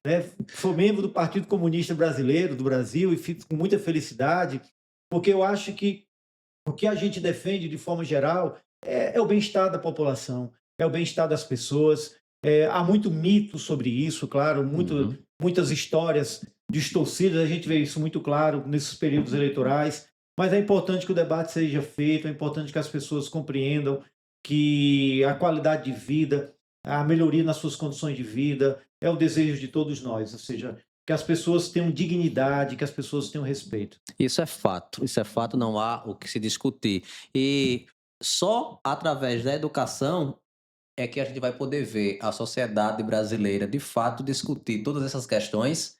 né? Sou membro do Partido Comunista Brasileiro, do Brasil, e fico com muita felicidade, porque eu acho que O que a gente defende, de forma geral, é o bem-estar da população, é o bem-estar das pessoas. Há muito mito sobre isso, claro, Uhum. muitas histórias distorcidas, a gente vê isso muito claro nesses períodos eleitorais, mas é importante que o debate seja feito, é importante que as pessoas compreendam que a qualidade de vida, a melhoria nas suas condições de vida, é o desejo de todos nós, ou seja, que as pessoas tenham dignidade, que as pessoas tenham respeito. Isso é fato, não há o que se discutir. E só através da educação é que a gente vai poder ver a sociedade brasileira de fato discutir todas essas questões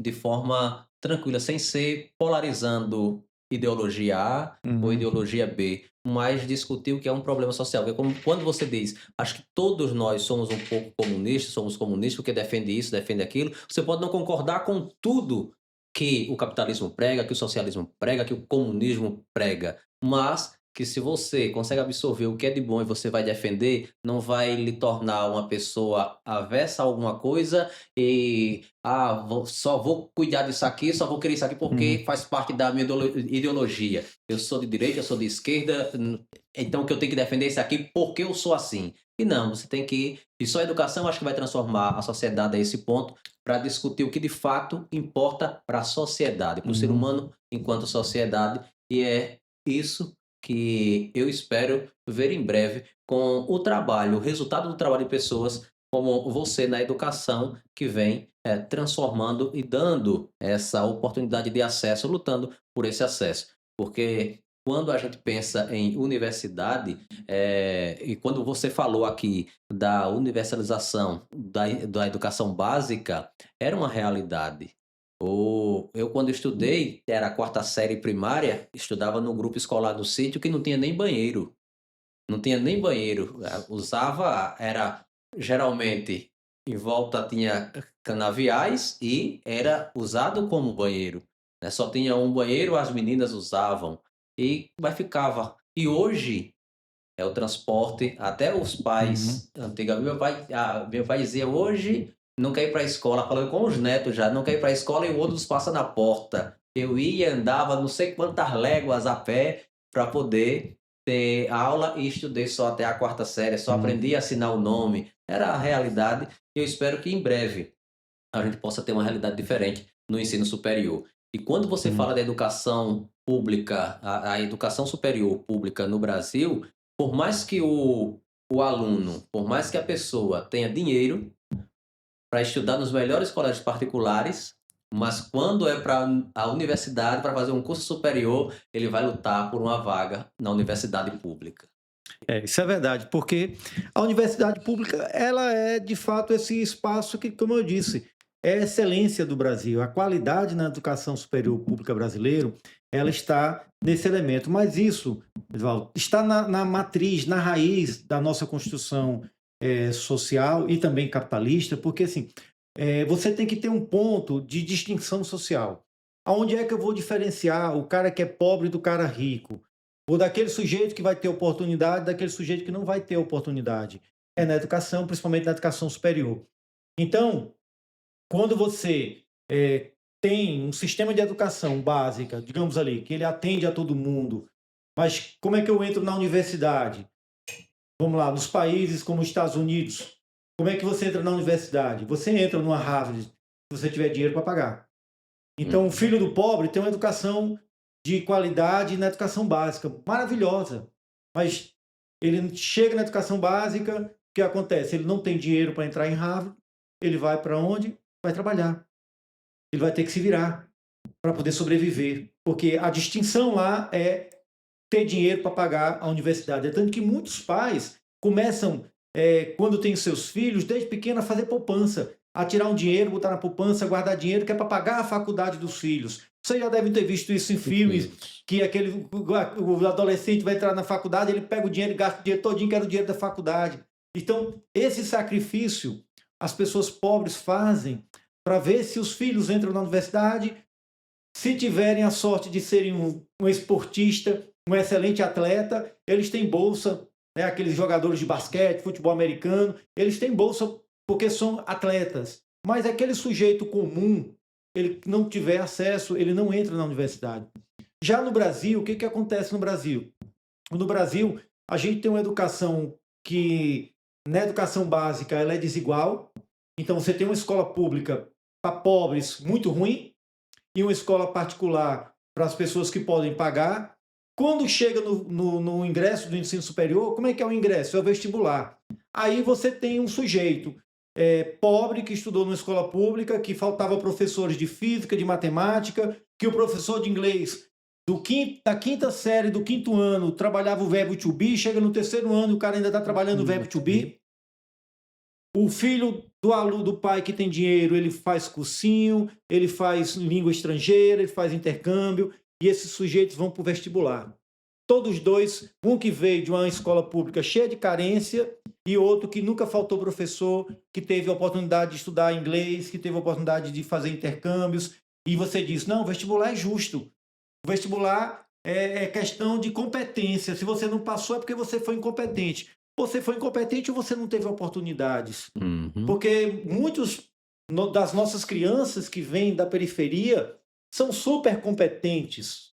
de forma tranquila, sem ser polarizando ideologia A ou Uhum, ideologia B, mas discutir o que é um problema social. Porque como quando você diz, acho que todos nós somos um pouco comunistas, somos comunistas porque defende isso, defende aquilo, você pode não concordar com tudo que o capitalismo prega, que o socialismo prega, que o comunismo prega, mas que se você consegue absorver o que é de bom e você vai defender, não vai lhe tornar uma pessoa avessa a alguma coisa e só vou cuidar disso aqui, só vou querer isso aqui porque uhum, faz parte da minha ideologia. Eu sou de direita, eu sou de esquerda, então que eu tenho que defender isso aqui porque eu sou assim. E não, você tem que. E só a educação acho que vai transformar a sociedade a esse ponto para discutir o que de fato importa para a sociedade, para o ser uhum, humano enquanto sociedade. E é isso que eu espero ver em breve com o trabalho, o resultado do trabalho de pessoas como você na educação que vem transformando e dando essa oportunidade de acesso, lutando por esse acesso. Porque quando a gente pensa em universidade, e quando você falou aqui da universalização da educação básica, era uma realidade. Eu, quando estudei, era a quarta série primária, estudava no grupo escolar do sítio que não tinha nem banheiro. Não tinha nem banheiro. Usava, era geralmente em volta tinha canaviais e era usado como banheiro, né? Só tinha um banheiro, as meninas usavam e mas ficava. E hoje é o transporte, até os uhum. pais, antigamente meu pai dizia: "Hoje não quer ir para a escola", falando com os netos já, "não quer ir para a escola e o ônibus passa na porta". Eu ia, andava não sei quantas léguas a pé para poder ter aula e estudei só até a quarta série, só Uhum, aprendi a assinar o nome. Era a realidade e eu espero que em breve a gente possa ter uma realidade diferente no ensino superior. E quando você uhum. fala da educação pública, a educação superior pública no Brasil, por mais que o aluno, por mais que a pessoa tenha dinheiro para estudar nos melhores colégios particulares, mas quando é para a universidade, para fazer um curso superior, ele vai lutar por uma vaga na universidade pública. Isso é verdade, porque a universidade pública, ela é de fato esse espaço que, como eu disse, é a excelência do Brasil. A qualidade na educação superior pública brasileira, ela está nesse elemento. Mas isso, Edvaldo, está na matriz, na raiz da nossa construção social e também capitalista, porque assim, você tem que ter um ponto de distinção social. Aonde é que eu vou diferenciar o cara que é pobre do cara rico? Ou daquele sujeito que vai ter oportunidade, daquele sujeito que não vai ter oportunidade. É na educação, principalmente na educação superior. Então, quando você tem um sistema de educação básica, digamos ali, que ele atende a todo mundo, mas como é que eu entro na universidade? Vamos lá, nos países como os Estados Unidos, como é que você entra na universidade? Você entra numa Harvard se você tiver dinheiro para pagar. Então, o Uhum. filho do pobre tem uma educação de qualidade na educação básica, maravilhosa. Mas ele chega na educação básica, o que acontece? Ele não tem dinheiro para entrar em Harvard, ele vai para onde? Vai trabalhar. Ele vai ter que se virar para poder sobreviver. Porque a distinção lá é ter dinheiro para pagar a universidade. É tanto que muitos pais começam, quando têm seus filhos, desde pequeno, a fazer poupança, a tirar um dinheiro, botar na poupança, guardar dinheiro, que é para pagar a faculdade dos filhos. Vocês já devem ter visto isso em filmes, Isso. que o adolescente vai entrar na faculdade, ele pega o dinheiro e gasta o dinheiro todinho, que era o dinheiro da faculdade. Então, esse sacrifício as pessoas pobres fazem para ver se os filhos entram na universidade, se tiverem a sorte de serem um esportista, um excelente atleta, eles têm bolsa, né? Aqueles jogadores de basquete, futebol americano, eles têm bolsa porque são atletas. Mas aquele sujeito comum, ele não tiver acesso, ele não entra na universidade. Já no Brasil, o que que acontece no Brasil? No Brasil, a gente tem uma educação que, na educação básica, ela é desigual. Então, você tem uma escola pública para pobres muito ruim e uma escola particular para as pessoas que podem pagar. Quando chega no ingresso do ensino superior, como é que é o ingresso? É o vestibular. Aí você tem um sujeito pobre que estudou numa escola pública, que faltava professores de física, de matemática, que o professor de inglês da quinta série, do quinto ano, trabalhava o verbo to be, chega no terceiro ano e o cara ainda está trabalhando o verbo to be. O filho do pai que tem dinheiro, ele faz cursinho, ele faz língua estrangeira, ele faz intercâmbio, e esses sujeitos vão para o vestibular. Todos dois, um que veio de uma escola pública cheia de carência e outro que nunca faltou professor, que teve a oportunidade de estudar inglês, que teve a oportunidade de fazer intercâmbios. E você diz, não, o vestibular é justo. O vestibular é questão de competência. Se você não passou é porque você foi incompetente. Você foi incompetente ou você não teve oportunidades? Uhum. Porque muitos das nossas crianças que vêm da periferia são super competentes,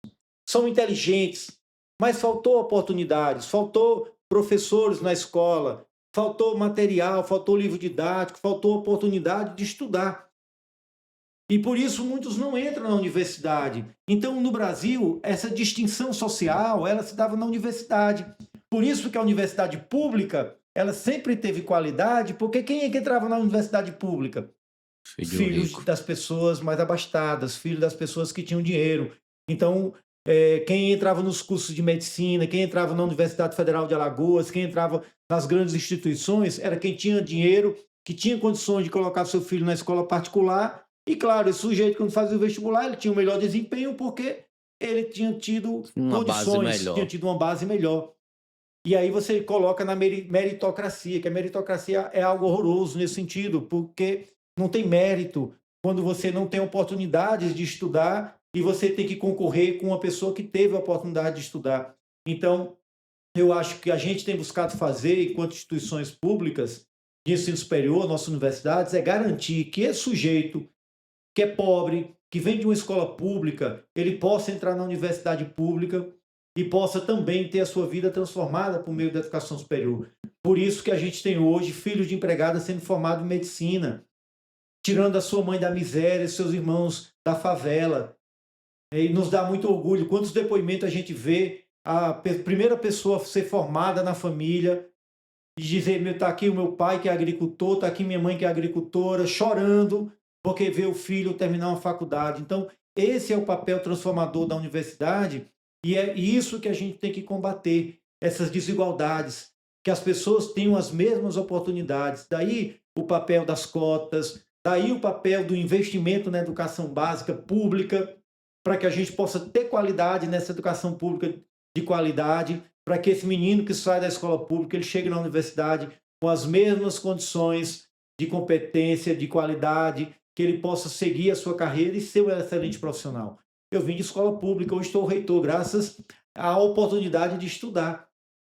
são inteligentes, mas faltou oportunidades, faltou professores na escola, faltou material, faltou livro didático, faltou oportunidade de estudar. E por isso muitos não entram na universidade. Então, no Brasil, essa distinção social, ela se dava na universidade. Por isso que a universidade pública, ela sempre teve qualidade, porque quem é que entrava na universidade pública? Filho Filhos rico. das pessoas mais abastadas, filhos das pessoas que tinham dinheiro. Então, quem entrava nos cursos de medicina, quem entrava na Universidade Federal de Alagoas, quem entrava nas grandes instituições, era quem tinha dinheiro, que tinha condições de colocar seu filho na escola particular. E, claro, esse sujeito, quando fazia o vestibular, ele tinha um melhor desempenho porque ele tinha tido Uma base condições, tinha melhor. tido uma base melhor. E aí você coloca na meritocracia, que a meritocracia é algo horroroso nesse sentido, porque não tem mérito quando você não tem oportunidades de estudar e você tem que concorrer com uma pessoa que teve a oportunidade de estudar. Então, eu acho que a gente tem buscado fazer, enquanto instituições públicas de ensino superior, nossas universidades, é garantir que esse sujeito que é pobre, que vem de uma escola pública, ele possa entrar na universidade pública e possa também ter a sua vida transformada por meio da educação superior. Por isso que a gente tem hoje filhos de empregadas sendo formados em medicina, tirando a sua mãe da miséria, seus irmãos da favela. E nos dá muito orgulho. Quantos depoimentos a gente vê a primeira pessoa a ser formada na família e dizer, está aqui o meu pai que é agricultor, está aqui minha mãe que é agricultora, chorando porque vê o filho terminar uma faculdade. Então, esse é o papel transformador da universidade e é isso que a gente tem que combater, essas desigualdades, que as pessoas tenham as mesmas oportunidades. Daí o papel das cotas, daí o papel do investimento na educação básica pública, para que a gente possa ter qualidade nessa educação pública de qualidade, para que esse menino que sai da escola pública ele chegue na universidade com as mesmas condições de competência, de qualidade, que ele possa seguir a sua carreira e ser um excelente profissional. Eu vim de escola pública, hoje estou reitor, graças à oportunidade de estudar,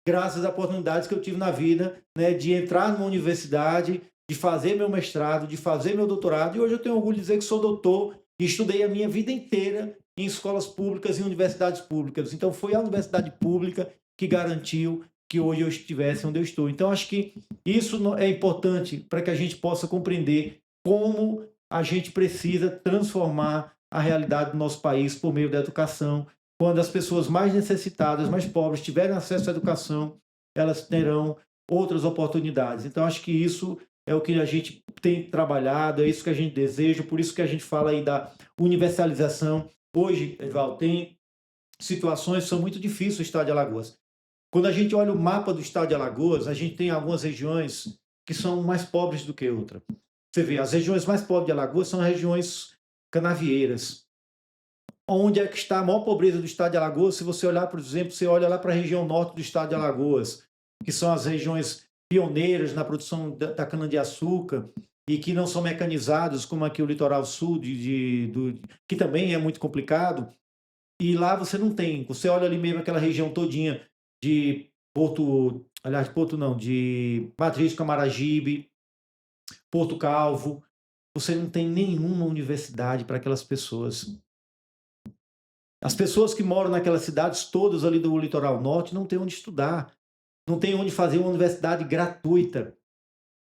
graças às oportunidades que eu tive na vida, né, de entrar numa universidade, de fazer meu mestrado, de fazer meu doutorado, e hoje eu tenho orgulho de dizer que sou doutor e estudei a minha vida inteira em escolas públicas e universidades públicas. Então, foi a universidade pública que garantiu que hoje eu estivesse onde eu estou. Então, acho que isso é importante para que a gente possa compreender como a gente precisa transformar a realidade do nosso país por meio da educação. Quando as pessoas mais necessitadas, mais pobres, tiverem acesso à educação, elas terão outras oportunidades. Então, acho que isso é o que a gente tem trabalhado, é isso que a gente deseja, por isso que a gente fala aí da universalização. Hoje, Edvaldo, tem situações que são muito difíceis no estado de Alagoas. Quando a gente olha o mapa do estado de Alagoas, a gente tem algumas regiões que são mais pobres do que outras. Você vê, as regiões mais pobres de Alagoas são regiões canavieiras. Onde é que está a maior pobreza do estado de Alagoas? Se você olhar, por exemplo, você olha lá para a região norte do estado de Alagoas, que são as regiões pioneiras na produção da cana-de-açúcar e que não são mecanizados, como aqui o litoral sul, que também é muito complicado. E lá você não tem. Você olha ali mesmo aquela região todinha de Porto, aliás, Porto não, de Matriz Camaragibe, Porto Calvo, você não tem nenhuma universidade para aquelas pessoas. As pessoas que moram naquelas cidades todas ali do litoral norte não têm onde estudar, não tem onde fazer uma universidade gratuita.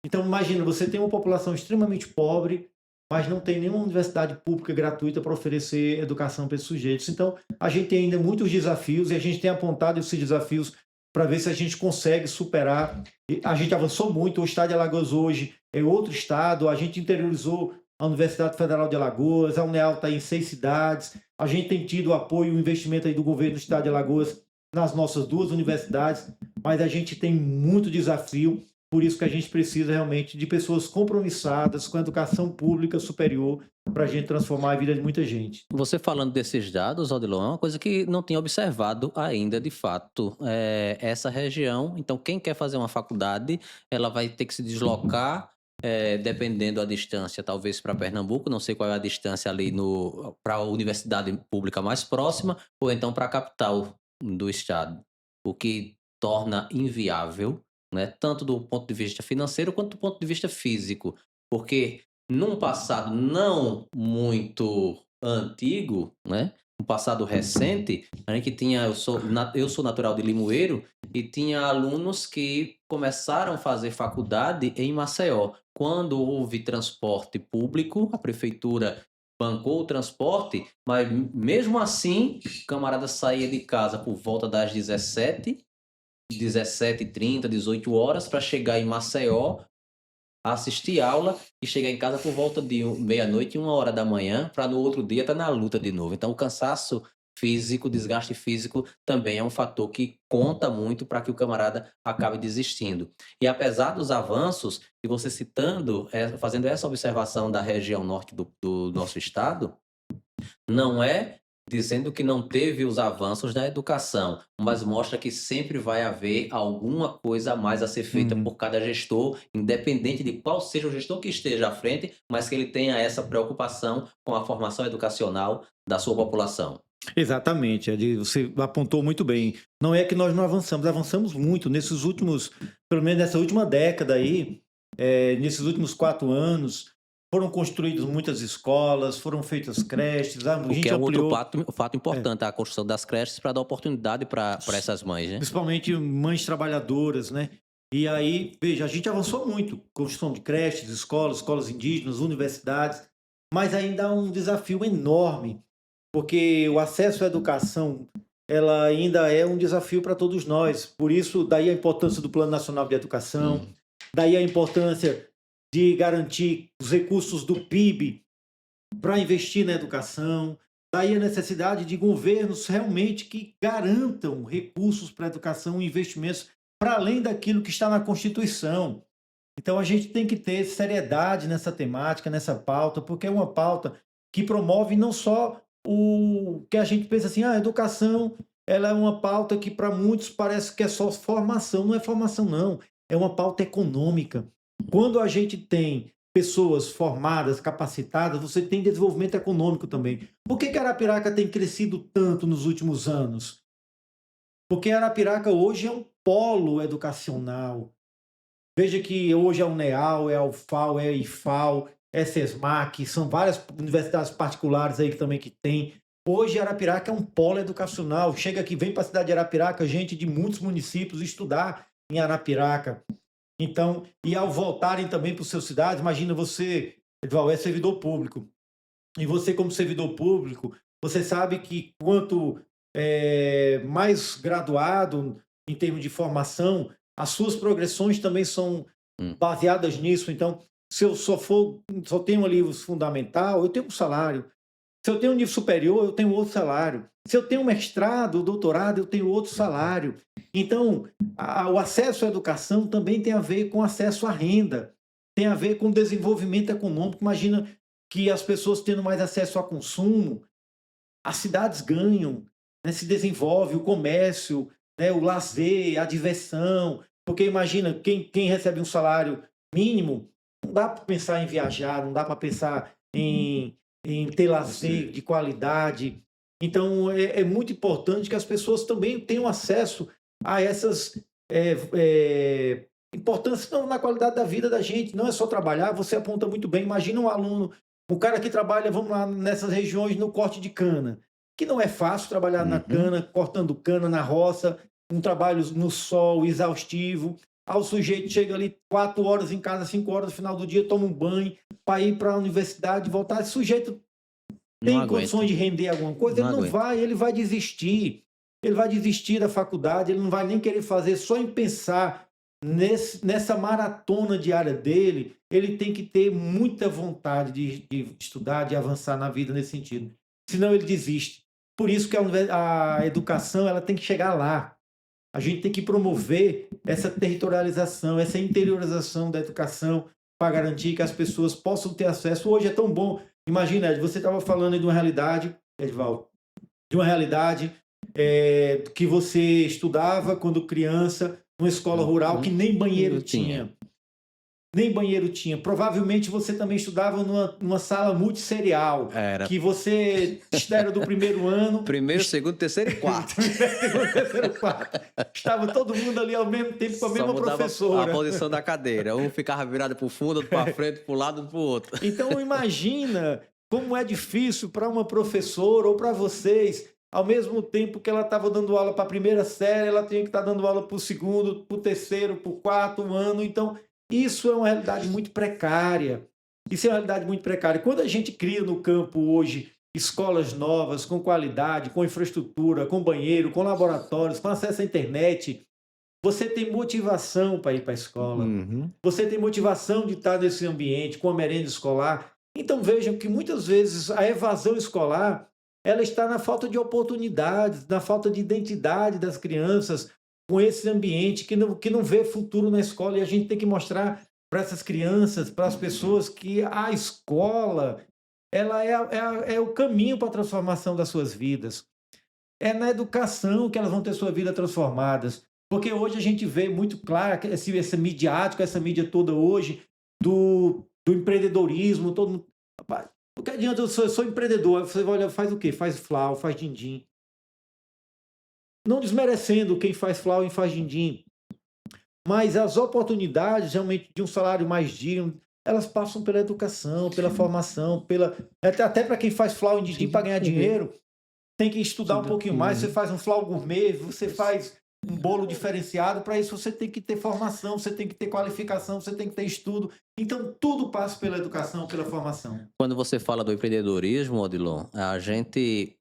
Então, imagina, você tem uma população extremamente pobre, mas não tem nenhuma universidade pública gratuita para oferecer educação para esses sujeitos. Então, a gente tem ainda muitos desafios e a gente tem apontado esses desafios para ver se a gente consegue superar. A gente avançou muito, o estado de Alagoas hoje é outro estado, a gente interiorizou a Universidade Federal de Alagoas, a UNEAL está em 6 cidades, a gente tem tido o apoio e o investimento aí do governo do estado de Alagoas nas nossas 2 universidades, mas a gente tem muito desafio, por isso que a gente precisa realmente de pessoas compromissadas com a educação pública superior para a gente transformar a vida de muita gente. Você falando desses dados, Odilon, é uma coisa que não tinha observado ainda, de fato, essa região. Então, quem quer fazer uma faculdade, ela vai ter que se deslocar, dependendo da distância, talvez para Pernambuco, não sei qual é a distância ali para a universidade pública mais próxima, ou então para a capital do estado, o que torna inviável, né, tanto do ponto de vista financeiro quanto do ponto de vista físico, porque num passado não muito antigo, né, um passado recente, a gente tinha eu sou natural de Limoeiro e tinha alunos que começaram a fazer faculdade em Maceió. Quando houve transporte público, a prefeitura bancou o transporte, mas mesmo assim, o camarada saía de casa por volta das 17h30, 18 horas, para chegar em Maceió, assistir aula e chegar em casa por volta de meia-noite, 1 hora da manhã, para no outro dia estar na luta de novo. Então, o cansaço físico, desgaste físico também é um fator que conta muito para que o camarada acabe desistindo. E apesar dos avanços, e você citando, fazendo essa observação da região norte do nosso estado, não é dizendo que não teve os avanços na educação, mas mostra que sempre vai haver alguma coisa a mais a ser feita Uhum. por cada gestor, independente de qual seja o gestor que esteja à frente, mas que ele tenha essa preocupação com a formação educacional da sua população. Exatamente, você apontou muito bem. Não é que nós não avançamos, avançamos muito nesses últimos, pelo menos nessa última década aí, nesses últimos 4 anos, foram construídas muitas escolas, foram feitas creches, a O que gente é um outro ampliou, fato é, importante, a construção das creches para dar oportunidade para essas mães, né? principalmente mães trabalhadoras, né? E aí, veja, a gente avançou muito, construção de creches, escolas, escolas indígenas, universidades, mas ainda há um desafio enorme, porque o acesso à educação, ela ainda é um desafio para todos nós. Por isso, daí a importância do Plano Nacional de Educação, Hum. daí a importância de garantir os recursos do PIB para investir na educação, daí a necessidade de governos realmente que garantam recursos para a educação e investimentos para além daquilo que está na Constituição. Então a gente tem que ter seriedade nessa temática, nessa pauta, porque é uma pauta que promove não só o que a gente pensa assim, a educação, ela é uma pauta que para muitos parece que é só formação, não é formação não, é uma pauta econômica. Quando a gente tem pessoas formadas, capacitadas, você tem desenvolvimento econômico também. Por que Arapiraca tem crescido tanto nos últimos anos? Porque Arapiraca hoje é um polo educacional. Veja que hoje é a UNEAL, é a UFAL, é a IFAL, é SESMAC, são várias universidades particulares aí que também que tem. Hoje Arapiraca é um polo educacional. Chega aqui, vem para a cidade de Arapiraca, gente de muitos municípios estudar em Arapiraca. Então, e ao voltarem também para os seus cidades, imagina você, Edval, é servidor público. E você, como servidor público, você sabe que quanto mais graduado em termos de formação, as suas progressões também são Hum. baseadas nisso. Então, se eu só tenho ali o fundamental, eu tenho um salário. Se eu tenho um nível superior, eu tenho outro salário. Se eu tenho um mestrado, doutorado, eu tenho outro salário. Então, o acesso à educação também tem a ver com acesso à renda, tem a ver com desenvolvimento econômico. Imagina que as pessoas tendo mais acesso a consumo, as cidades ganham, né, se desenvolve o comércio, né, o lazer, a diversão. Porque imagina, quem recebe um salário mínimo, não dá para pensar em viajar, não dá para pensar em ter lazer de qualidade. Então, é muito importante que as pessoas também tenham acesso a essas importâncias na qualidade da vida da gente. Não é só trabalhar, você aponta muito bem. Imagina um aluno, um cara que trabalha, vamos lá, nessas regiões no corte de cana. que não é fácil trabalhar na Uhum. cana, cortando cana na roça, um trabalho no sol exaustivo. Aí o sujeito chega ali 4 horas em casa, 5 horas no final do dia, toma um banho para ir para a universidade, voltar. Esse sujeito Não tem aguenta, condições de render alguma coisa, não ele não aguenta. vai, ele vai desistir. Ele vai desistir da faculdade, ele não vai nem querer fazer, só em pensar nessa maratona diária dele, ele tem que ter muita vontade de estudar, de avançar na vida nesse sentido. Senão ele desiste. Por isso que a educação ela tem que chegar lá. A gente tem que promover essa territorialização, essa interiorização da educação para garantir que as pessoas possam ter acesso. Hoje é tão bom. Imagina, Ed, você estava falando aí de uma realidade, Edvaldo, de uma realidade que você estudava quando criança, numa escola rural que Uhum. nem banheiro Eu tinha. tinha. Nem banheiro tinha. Provavelmente você também estudava numa sala multisserial, Era que você era do primeiro ano, primeiro, segundo, terceiro e quarto. segundo, terceiro, quarto. Estava todo mundo ali ao mesmo tempo com a Só mesma mudava a professora. posição da cadeira. Um ficava virado para o fundo, outro para frente, para o lado, outro para o outro. Então imagina como é difícil para uma professora ou para vocês, ao mesmo tempo que ela estava dando aula para a primeira série, ela tinha que estar dando aula para o segundo, para o terceiro, para o quarto ano. Então, isso é uma realidade muito precária. Isso é uma realidade muito precária. Quando a gente cria no campo hoje escolas novas, com qualidade, com infraestrutura, com banheiro, com laboratórios, com acesso à internet, você tem motivação para ir para a escola. Uhum. Você tem motivação de estar nesse ambiente, com a merenda escolar. Então vejam que muitas vezes a evasão escolar ela está na falta de oportunidades, na falta de identidade das crianças com esse ambiente que não vê futuro na escola. E a gente tem que mostrar para essas crianças, para as pessoas, que a escola ela é o caminho para a transformação das suas vidas. É na educação que elas vão ter sua vida transformadas. Porque hoje a gente vê muito claro que esse midiático, essa mídia toda hoje, do empreendedorismo, todo mundo. Rapaz, o que adianta eu sou empreendedor? Você olha, faz o quê? Faz flau, faz din-din. Não desmerecendo quem faz flau e faz din-din, mas as oportunidades realmente de um salário mais digno, elas passam pela educação, pela formação, até para quem faz flau e din-din para ganhar dinheiro, tem que estudar um pouquinho mais. Você Uhum. faz um flau gourmet, você faz um bolo diferenciado. Para isso você tem que ter formação, você tem que ter qualificação, você tem que ter estudo. Então tudo passa pela educação, pela formação. Quando você fala do empreendedorismo, Odilon, a gente,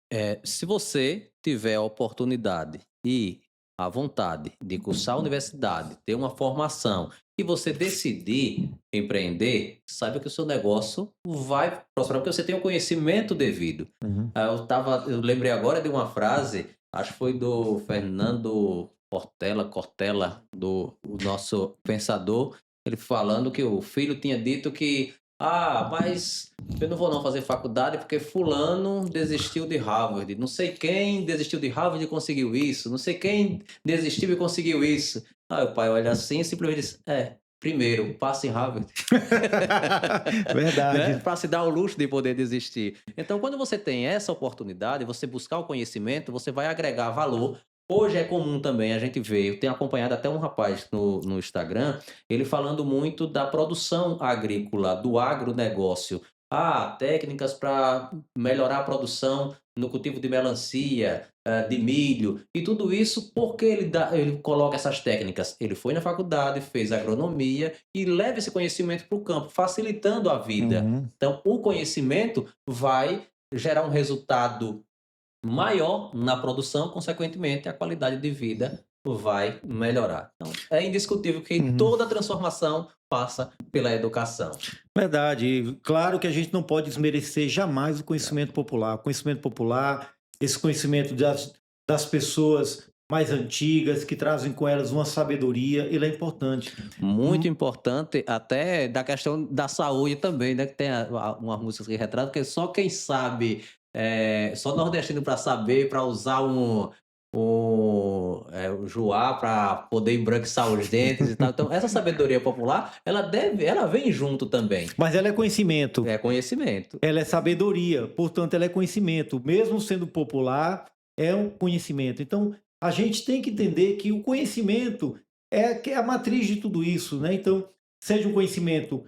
se você tiver a oportunidade e a vontade de cursar a universidade, ter uma formação e você decidir empreender, saiba que o seu negócio vai prosperar, porque você tem o conhecimento devido. Uhum. Eu lembrei agora de uma frase, acho que foi do Fernando Cortella, o nosso pensador, ele falando que o filho tinha dito que mas eu não vou não fazer faculdade porque fulano desistiu de Harvard. Não sei quem desistiu de Harvard e conseguiu isso. Não sei quem desistiu e conseguiu isso. O pai olha assim e simplesmente diz: primeiro, passe em Harvard. Né? Verdade. Para se dar o luxo de poder desistir. Então, quando você tem essa oportunidade, você buscar o conhecimento, você vai agregar valor. Hoje é comum também, a gente vê, eu tenho acompanhado até um rapaz no Instagram, ele falando muito da produção agrícola, do agronegócio. Técnicas para melhorar a produção no cultivo de melancia, de milho, e tudo isso porque ele coloca essas técnicas. Ele foi na faculdade, fez agronomia e leva esse conhecimento para o campo, facilitando a vida. Uhum. Então, o conhecimento vai gerar um resultado maior na produção, consequentemente, a qualidade de vida vai melhorar. Então, é indiscutível que Uhum. toda transformação passa pela educação. Verdade. E claro que a gente não pode desmerecer jamais o conhecimento popular. O conhecimento popular, esse conhecimento das pessoas mais antigas, que trazem com elas uma sabedoria, ele é importante. Muito importante, até da questão da saúde também, né? Que tem uma música que retrata que só quem sabe, só nordestino para saber, para usar o joá para poder embranquiçar os dentes e tal. Então, essa sabedoria popular, ela vem junto também. Mas ela é conhecimento. É conhecimento. Ela é sabedoria, portanto, ela é conhecimento. Mesmo sendo popular, é um conhecimento. Então, a gente tem que entender que o conhecimento que é a matriz de tudo isso, né? Então, seja um conhecimento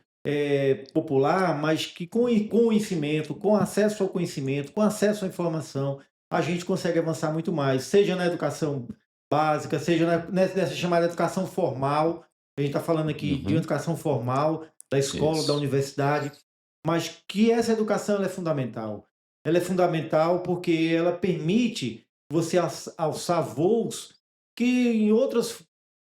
popular, mas que com conhecimento, com acesso ao conhecimento, com acesso à informação, a gente consegue avançar muito mais, seja na educação básica, seja nessa chamada educação formal. A gente está falando aqui de uma Uhum. educação formal, da escola, da Isso. universidade, mas que essa educação ela é fundamental. Ela é fundamental porque ela permite você alçar voos que em outras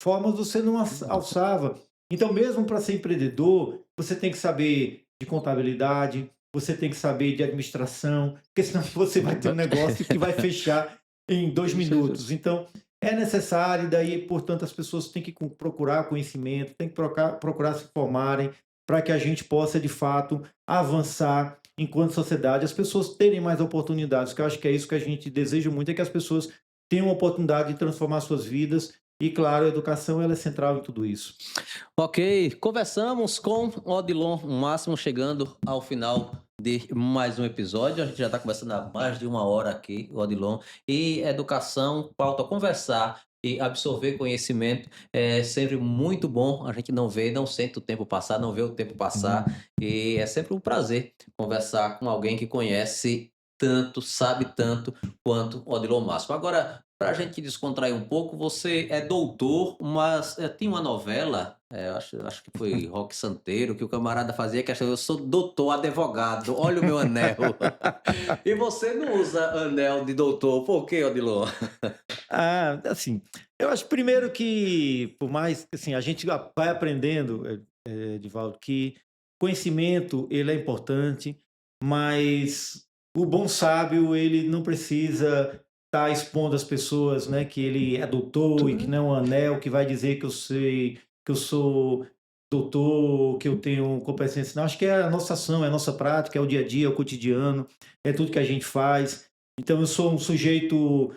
formas você não alçava. Então, mesmo para ser empreendedor, você tem que saber de contabilidade, você tem que saber de administração, porque senão você vai ter um negócio que vai fechar em 2 minutos. Então, é necessário, e daí, portanto, as pessoas têm que procurar conhecimento, têm que procurar se formarem, para que a gente possa, de fato, avançar enquanto sociedade, as pessoas terem mais oportunidades, que eu acho que é isso que a gente deseja muito, é que as pessoas tenham a oportunidade de transformar suas vidas, e claro, a educação ela é central em tudo isso. Ok, conversamos com Odilon Máximo, chegando ao final de mais um episódio. A gente já está conversando há mais de uma hora aqui, Odilon. E educação, pauta conversar e absorver conhecimento é sempre muito bom. A gente não vê, não sente o tempo passar, não vê o tempo passar. E é sempre um prazer conversar com alguém que conhece tanto, sabe tanto quanto Odilon Máximo. Agora, para a gente descontrair um pouco, você é doutor, mas tinha uma novela, acho que foi Roque Santeiro, que o camarada fazia que achava, eu sou doutor, advogado, olha o meu anel. E você não usa anel de doutor, por quê, Odilon? Ah, assim, eu acho primeiro que, por mais que assim, a gente vai aprendendo, Edivaldo, que conhecimento ele é importante, mas o bom sábio ele não precisa estar expondo às pessoas, né, que ele é doutor e que não é um anel que vai dizer que eu sei, que eu sou doutor, que eu tenho competência. Não, acho que é a nossa ação, é a nossa prática, é o dia a dia, é o cotidiano, é tudo que a gente faz. Então eu sou um sujeito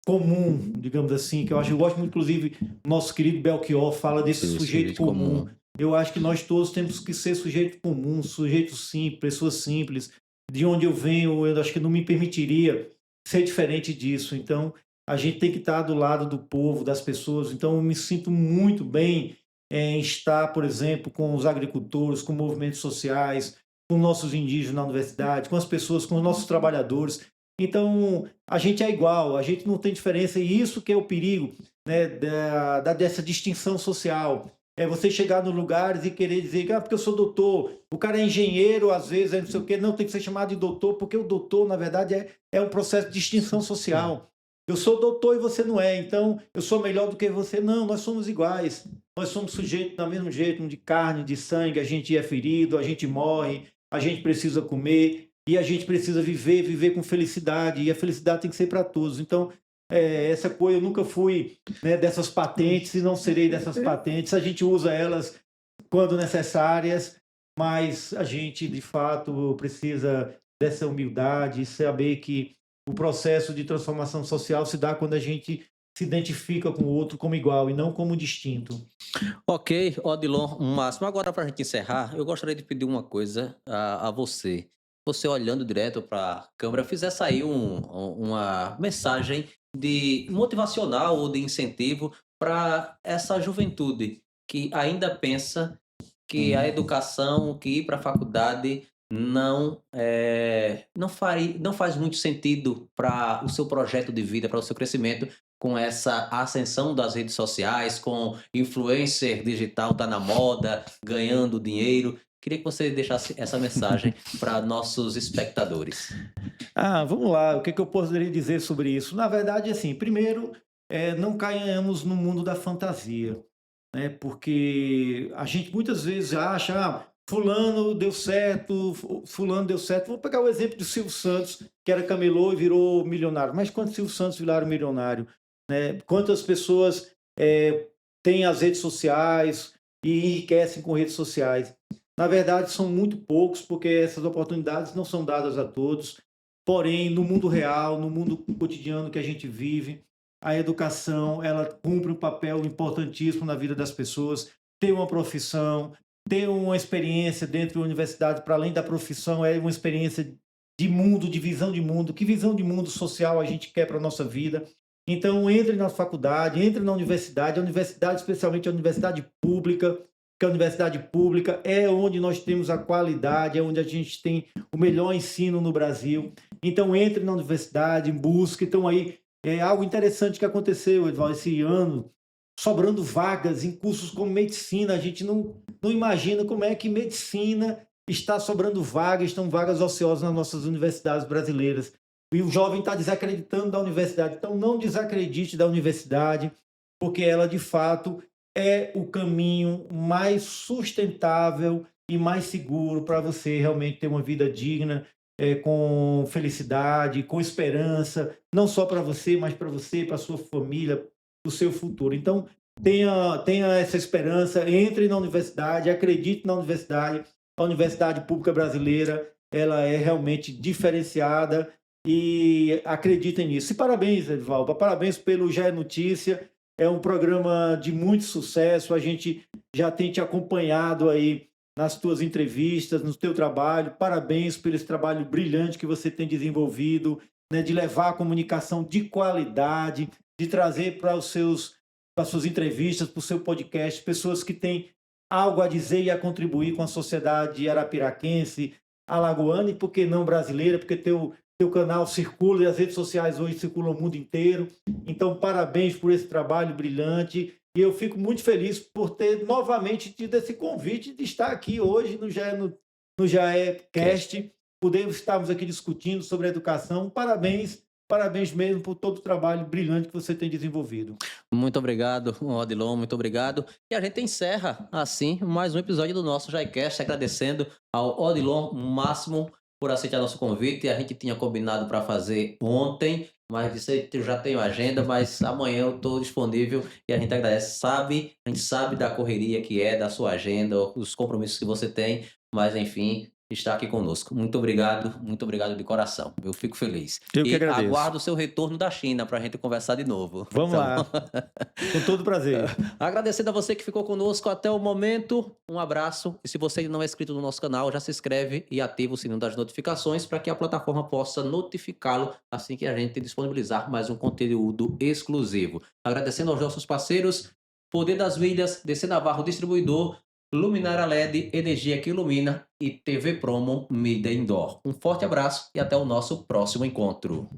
comum, digamos assim, que eu gosto muito, inclusive, o nosso querido Belchior fala desse Esse sujeito sujeito comum. comum. Eu acho que nós todos temos que ser sujeito comum, sujeito simples, pessoas simples. De onde eu venho, eu acho que não me permitiria ser diferente disso. Então, a gente tem que estar do lado do povo, das pessoas. Então, eu me sinto muito bem em estar, por exemplo, com os agricultores, com movimentos sociais, com nossos indígenas na universidade, com as pessoas, com os nossos trabalhadores. Então, a gente é igual, a gente não tem diferença, e isso que é o perigo, né, dessa distinção social. É você chegar nos lugares e querer dizer, porque eu sou doutor, o cara é engenheiro, às vezes, é não sei o quê, não tem que ser chamado de doutor, porque o doutor, na verdade, é um processo de distinção social. Eu sou doutor e você não é, então eu sou melhor do que você. Não, nós somos iguais. Nós somos sujeitos do mesmo jeito, de carne, de sangue, a gente é ferido, a gente morre, a gente precisa comer e a gente precisa viver com felicidade, e a felicidade tem que ser para todos. Então, essa coisa, eu nunca fui, né, dessas patentes e não serei dessas patentes. A gente usa elas quando necessárias, mas a gente, de fato, precisa dessa humildade e saber que o processo de transformação social se dá quando a gente se identifica com o outro como igual e não como distinto. Ok, Odilon Máximo. Agora, para a gente encerrar, eu gostaria de pedir uma coisa a você. Você olhando direto para a câmera, fizesse aí uma mensagem de motivacional ou de incentivo para essa juventude que ainda pensa que a educação, que ir para a faculdade não faz muito sentido para o seu projeto de vida, para o seu crescimento, com essa ascensão das redes sociais, com influencer digital tá na moda, ganhando dinheiro. Queria que você deixasse essa mensagem para nossos espectadores. Vamos lá, o que eu poderia dizer sobre isso? Na verdade, assim, primeiro, não caiamos no mundo da fantasia, né? Porque a gente muitas vezes acha, fulano deu certo, fulano deu certo. Vou pegar o exemplo de Silvio Santos, que era camelô e virou milionário. Mas quantos Silvio Santos viraram milionário? Né? Quantas pessoas têm as redes sociais e enriquecem com redes sociais? Na verdade, são muito poucos, porque essas oportunidades não são dadas a todos. Porém, no mundo real, no mundo cotidiano que a gente vive, a educação ela cumpre um papel importantíssimo na vida das pessoas. Ter uma profissão, ter uma experiência dentro da universidade, para além da profissão, é uma experiência de mundo, de visão de mundo. Que visão de mundo social a gente quer para a nossa vida? Então, entre na faculdade, entre na universidade, a universidade, especialmente a universidade pública, que a universidade pública é onde nós temos a qualidade, é onde a gente tem o melhor ensino no Brasil. Então, entre na universidade, busque. Então, aí, é algo interessante que aconteceu, Edvaldo, esse ano, sobrando vagas em cursos como medicina. A gente não imagina como é que medicina está sobrando vagas, estão vagas ociosas nas nossas universidades brasileiras. E o jovem está desacreditando da universidade. Então, não desacredite da universidade, porque ela, de fato, é o caminho mais sustentável e mais seguro para você realmente ter uma vida digna, com felicidade, com esperança, não só para você, mas para você, para sua família, para o seu futuro. Então, tenha essa esperança, entre na universidade, acredite na universidade. A Universidade Pública Brasileira, ela é realmente diferenciada e acreditem nisso. E parabéns, Edvaldo, parabéns pelo Já é Notícia. É um programa de muito sucesso. A gente já tem te acompanhado aí nas tuas entrevistas, no teu trabalho. Parabéns pelo esse trabalho brilhante que você tem desenvolvido, né, de levar a comunicação de qualidade, de trazer para as suas entrevistas, para o seu podcast, pessoas que têm algo a dizer e a contribuir com a sociedade arapiraquense, alagoana e, por que não, brasileira, porque teu canal circula e as redes sociais hoje circulam o mundo inteiro. Então, parabéns por esse trabalho brilhante. E eu fico muito feliz por ter novamente tido esse convite de estar aqui hoje no Jaé Cast, poder estarmos aqui discutindo sobre a educação. Parabéns, parabéns mesmo por todo o trabalho brilhante que você tem desenvolvido. Muito obrigado, Odilon, muito obrigado. E a gente encerra, assim, mais um episódio do nosso JaiCast, agradecendo ao Odilon Máximo por aceitar nosso convite. A gente tinha combinado para fazer ontem, mas disse eu já tenho agenda, mas amanhã eu estou disponível e a gente agradece. A gente sabe da correria que é, da sua agenda, os compromissos que você tem, mas enfim, está aqui conosco. Muito obrigado de coração. Eu fico feliz. Eu que E agradeço. aguardo o seu retorno da China para a gente conversar de novo. Vamos lá, com todo prazer. Agradecendo a você que ficou conosco até o momento, um abraço. E se você não é inscrito no nosso canal, já se inscreve e ativa o sininho das notificações para que a plataforma possa notificá-lo assim que a gente disponibilizar mais um conteúdo exclusivo. Agradecendo aos nossos parceiros, Poder das Milhas, DC Navarro Distribuidor, Luminária LED, energia que ilumina e TV Promo Mídia Indoor. Um forte abraço e até o nosso próximo encontro.